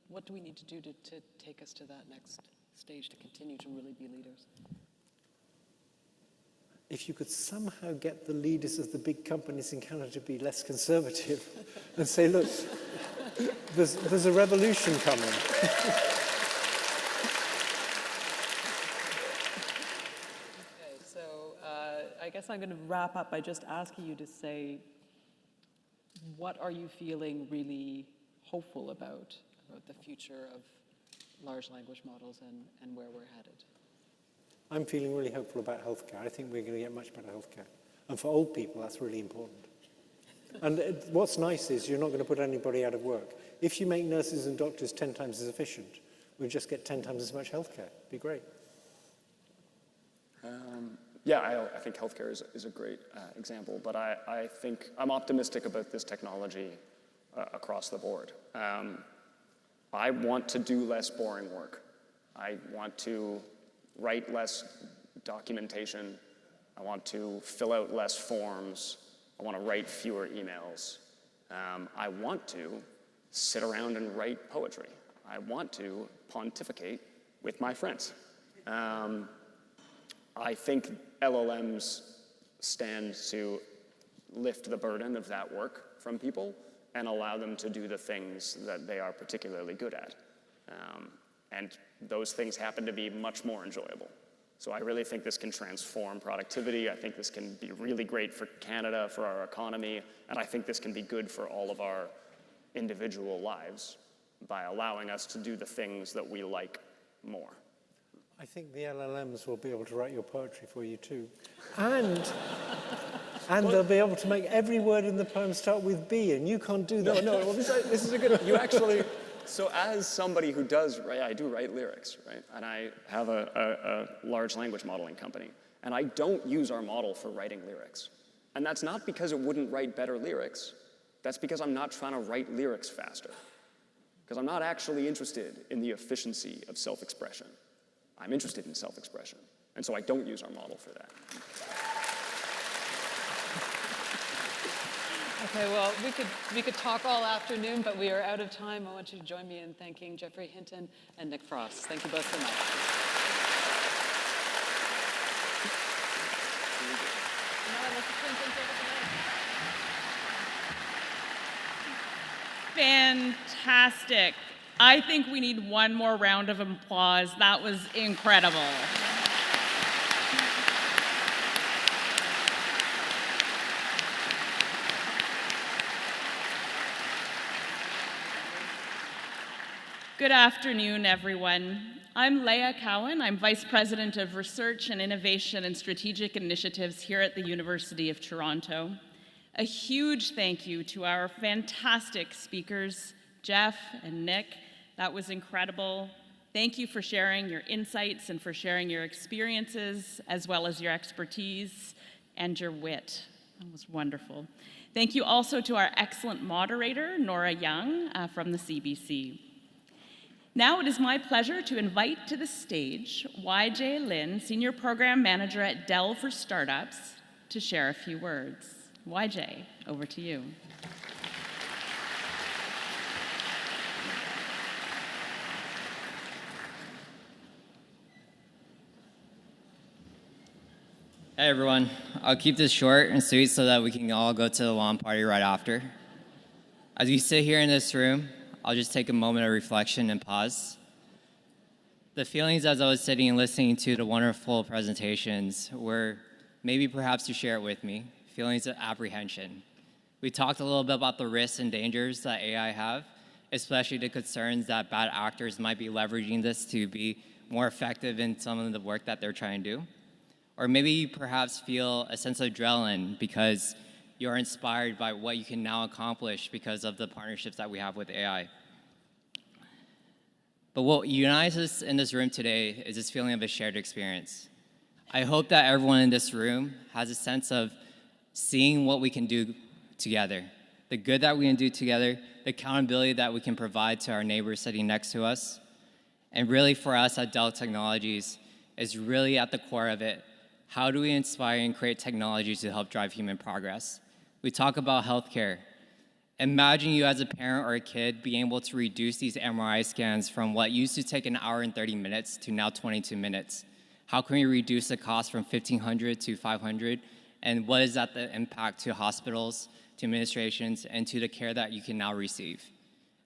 what do we need to do to take us to that next stage, to continue to really be leaders? If you could somehow get the leaders of the big companies in Canada to be less conservative and say, look, there's a revolution coming. I guess I'm going to wrap up by just asking you to say, what are you feeling really hopeful about the future of large language models and where we're headed? I'm feeling really hopeful about healthcare. I think we're going to get much better healthcare. And for old people, that's really important. And what's nice is you're not going to put anybody out of work. If you make nurses and doctors 10 times as efficient, we'll just get 10 times as much healthcare. It'd be great. I think healthcare is a great example, but I think I'm optimistic about this technology across the board. I want to do less boring work. I want to write less documentation. I want to fill out less forms. I want to write fewer emails. I want to sit around and write poetry. I want to pontificate with my friends. I think LLMs stand to lift the burden of that work from people and allow them to do the things that they are particularly good at. And those things happen to be much more enjoyable. So I really think this can transform productivity. I think this can be really great for Canada, for our economy, and I think this can be good for all of our individual lives. by allowing us to do the things that we like more. I think the LLMs will be able to write your poetry for you too. And they'll be able to make every word in the poem start with B, and you can't do that. No, well, this is a good, you actually, so as somebody who does, right, I do write lyrics, right? And I have a large language modeling company. And I don't use our model for writing lyrics. And that's not because it wouldn't write better lyrics. That's because I'm not trying to write lyrics faster. Because I'm not actually interested in the efficiency of self-expression. I'm interested in self-expression. And so I don't use our model for that. Okay, well, we could talk all afternoon, but we are out of time. I want you to join me in thanking Geoffrey Hinton and Nick Frosst. Thank you both so much. Now I'd like to turn things over to Nick. Fantastic. I think we need one more round of applause. That was incredible. Good afternoon, everyone. I'm Leah Cowan. I'm Vice President of Research and Innovation and Strategic Initiatives here at the University of Toronto. A huge thank you to our fantastic speakers, Jeff and Nick. That was incredible. Thank you for sharing your insights and for sharing your experiences, as well as your expertise and your wit. That was wonderful. Thank you also to our excellent moderator, Nora Young, from the CBC. Now it is my pleasure to invite to the stage YJ Lin, Senior Program Manager at Dell for Startups, to share a few words. YJ, over to you. Hey everyone, I'll keep this short and sweet so that we can all go to the lawn party right after. As we sit here in this room, I'll just take a moment of reflection and pause. The feelings as I was sitting and listening to the wonderful presentations were, maybe perhaps you share it with me, feelings of apprehension. We talked a little bit about the risks and dangers that AI have, especially the concerns that bad actors might be leveraging this to be more effective in some of the work that they're trying to do. Or maybe you perhaps feel a sense of adrenaline because you're inspired by what you can now accomplish because of the partnerships that we have with AI. But what unites us in this room today is this feeling of a shared experience. I hope that everyone in this room has a sense of seeing what we can do together, the good that we can do together, the accountability that we can provide to our neighbors sitting next to us. And really for us at Dell Technologies is really at the core of it. How do we inspire and create technologies to help drive human progress? We talk about healthcare. Imagine you as a parent or a kid being able to reduce these MRI scans from what used to take an hour and 30 minutes to now 22 minutes. How can we reduce the cost from $1,500 to $500? And what is that the impact to hospitals, to administrations, and to the care that you can now receive?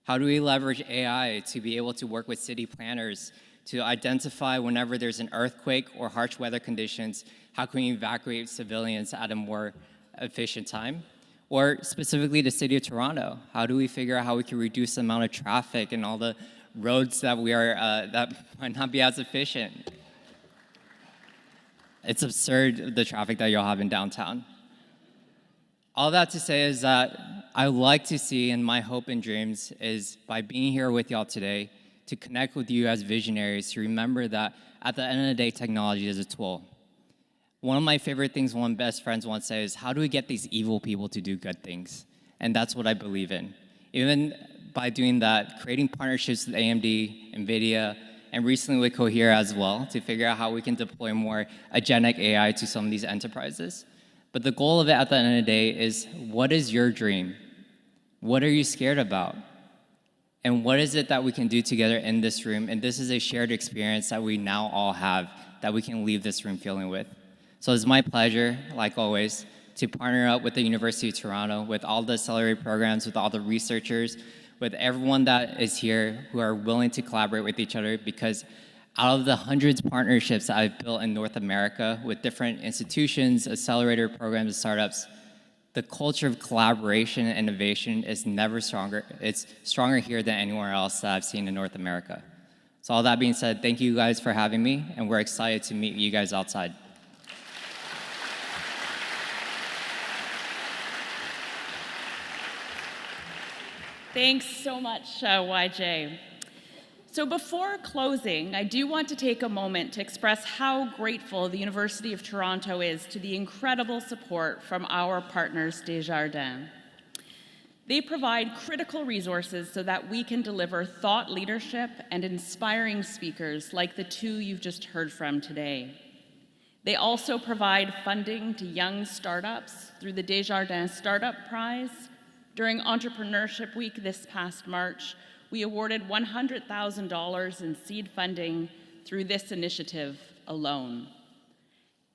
How do we leverage AI to be able to work with city planners to identify whenever there's an earthquake or harsh weather conditions, how can we evacuate civilians at a more efficient time? Or specifically the city of Toronto, how do we figure out how we can reduce the amount of traffic and all the roads that that might not be as efficient? It's absurd, the traffic that y'all have in downtown. All that to say is that I like to see, and my hope and dreams is by being here with y'all today, to connect with you as visionaries, to remember that at the end of the day, technology is a tool. One of my favorite things one best friends once said is, how do we get these evil people to do good things? And that's what I believe in. Even by doing that, creating partnerships with AMD, NVIDIA, and recently with Cohere as well, to figure out how we can deploy more agentic AI to some of these enterprises. But the goal of it at the end of the day is, what is your dream? What are you scared about? And what is it that we can do together in this room? And this is a shared experience that we now all have that we can leave this room feeling with. So it's my pleasure, like always, to partner up with the University of Toronto, with all the accelerated programs, with all the researchers, with everyone that is here who are willing to collaborate with each other, because out of the hundreds of partnerships that I've built in North America with different institutions, accelerator programs, and startups, the culture of collaboration and innovation is never stronger. It's stronger here than anywhere else that I've seen in North America. So all that being said, thank you guys for having me, and we're excited to meet you guys outside. Thanks so much, YJ. So before closing, I do want to take a moment to express how grateful the University of Toronto is to the incredible support from our partners, Desjardins. They provide critical resources so that we can deliver thought leadership and inspiring speakers like the two you've just heard from today. They also provide funding to young startups through the Desjardins Startup Prize. During Entrepreneurship Week this past March, we awarded $100,000 in seed funding through this initiative alone.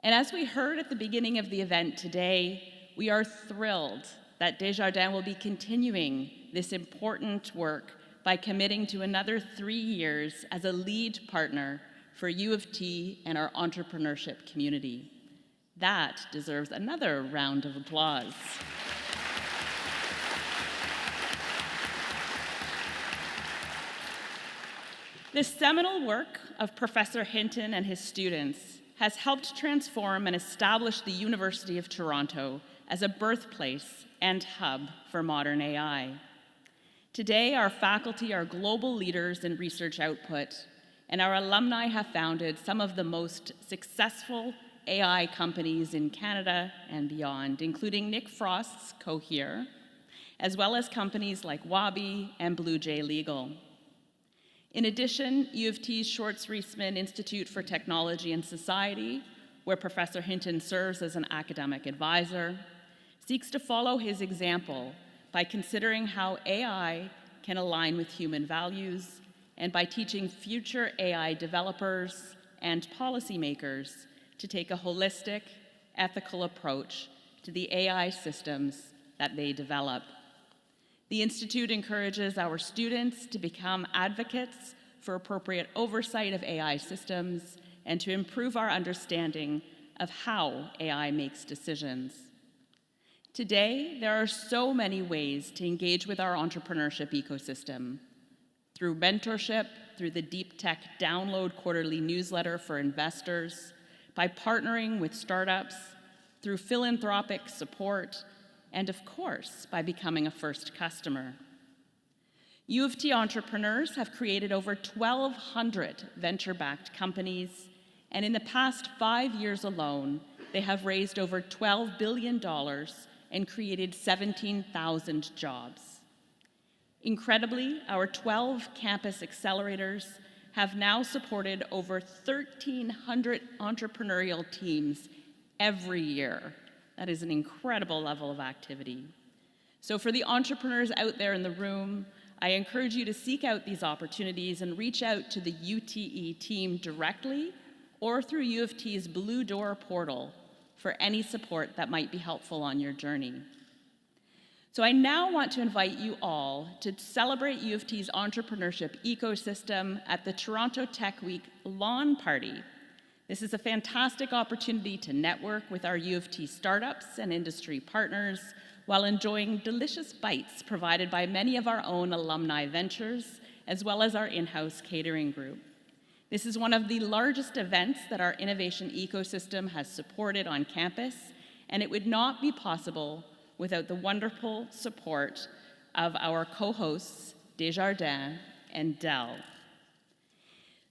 And as we heard at the beginning of the event today, we are thrilled that Desjardins will be continuing this important work by committing to another 3 years as a lead partner for U of T and our entrepreneurship community. That deserves another round of applause. The seminal work of Professor Hinton and his students has helped transform and establish the University of Toronto as a birthplace and hub for modern AI. Today, our faculty are global leaders in research output, and our alumni have founded some of the most successful AI companies in Canada and beyond, including Nick Frost's Cohere, as well as companies like Wabi and Blue Jay Legal. In addition, U of T's Shorts-Reisman Institute for Technology and Society, where Professor Hinton serves as an academic advisor, seeks to follow his example by considering how AI can align with human values and by teaching future AI developers and policymakers to take a holistic, ethical approach to the AI systems that they develop. The Institute encourages our students to become advocates for appropriate oversight of AI systems and to improve our understanding of how AI makes decisions. Today, there are so many ways to engage with our entrepreneurship ecosystem. Through mentorship, through the Deep Tech Download quarterly newsletter for investors, by partnering with startups, through philanthropic support, and of course, by becoming a first customer. U of T entrepreneurs have created over 1,200 venture-backed companies, and in the past 5 years alone, they have raised over $12 billion and created 17,000 jobs. Incredibly, our 12 campus accelerators have now supported over 1,300 entrepreneurial teams every year. That is an incredible level of activity. So for the entrepreneurs out there in the room, I encourage you to seek out these opportunities and reach out to the UTE team directly or through U of T's Blue Door portal for any support that might be helpful on your journey. So I now want to invite you all to celebrate U of T's entrepreneurship ecosystem at the Toronto Tech Week lawn party. This is a fantastic opportunity to network with our U of T startups and industry partners while enjoying delicious bites provided by many of our own alumni ventures, as well as our in-house catering group. This is one of the largest events that our innovation ecosystem has supported on campus, and it would not be possible without the wonderful support of our co-hosts, Desjardins and Dell.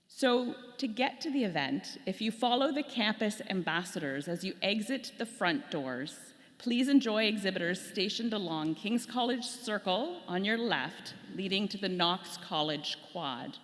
So to get to the event, if you follow the campus ambassadors as you exit the front doors, please enjoy exhibitors stationed along King's College Circle on your left, leading to the Knox College Quad.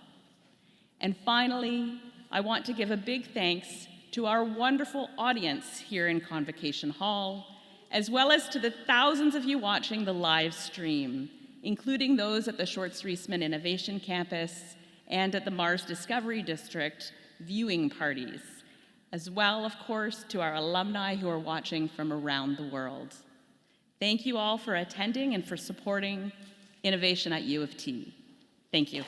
And finally, I want to give a big thanks to our wonderful audience here in Convocation Hall, as well as to the thousands of you watching the live stream, including those at the Shorts-Reisman Innovation Campus and at the Mars Discovery District viewing parties, as well, of course, to our alumni who are watching from around the world. Thank you all for attending and for supporting innovation at U of T. Thank you.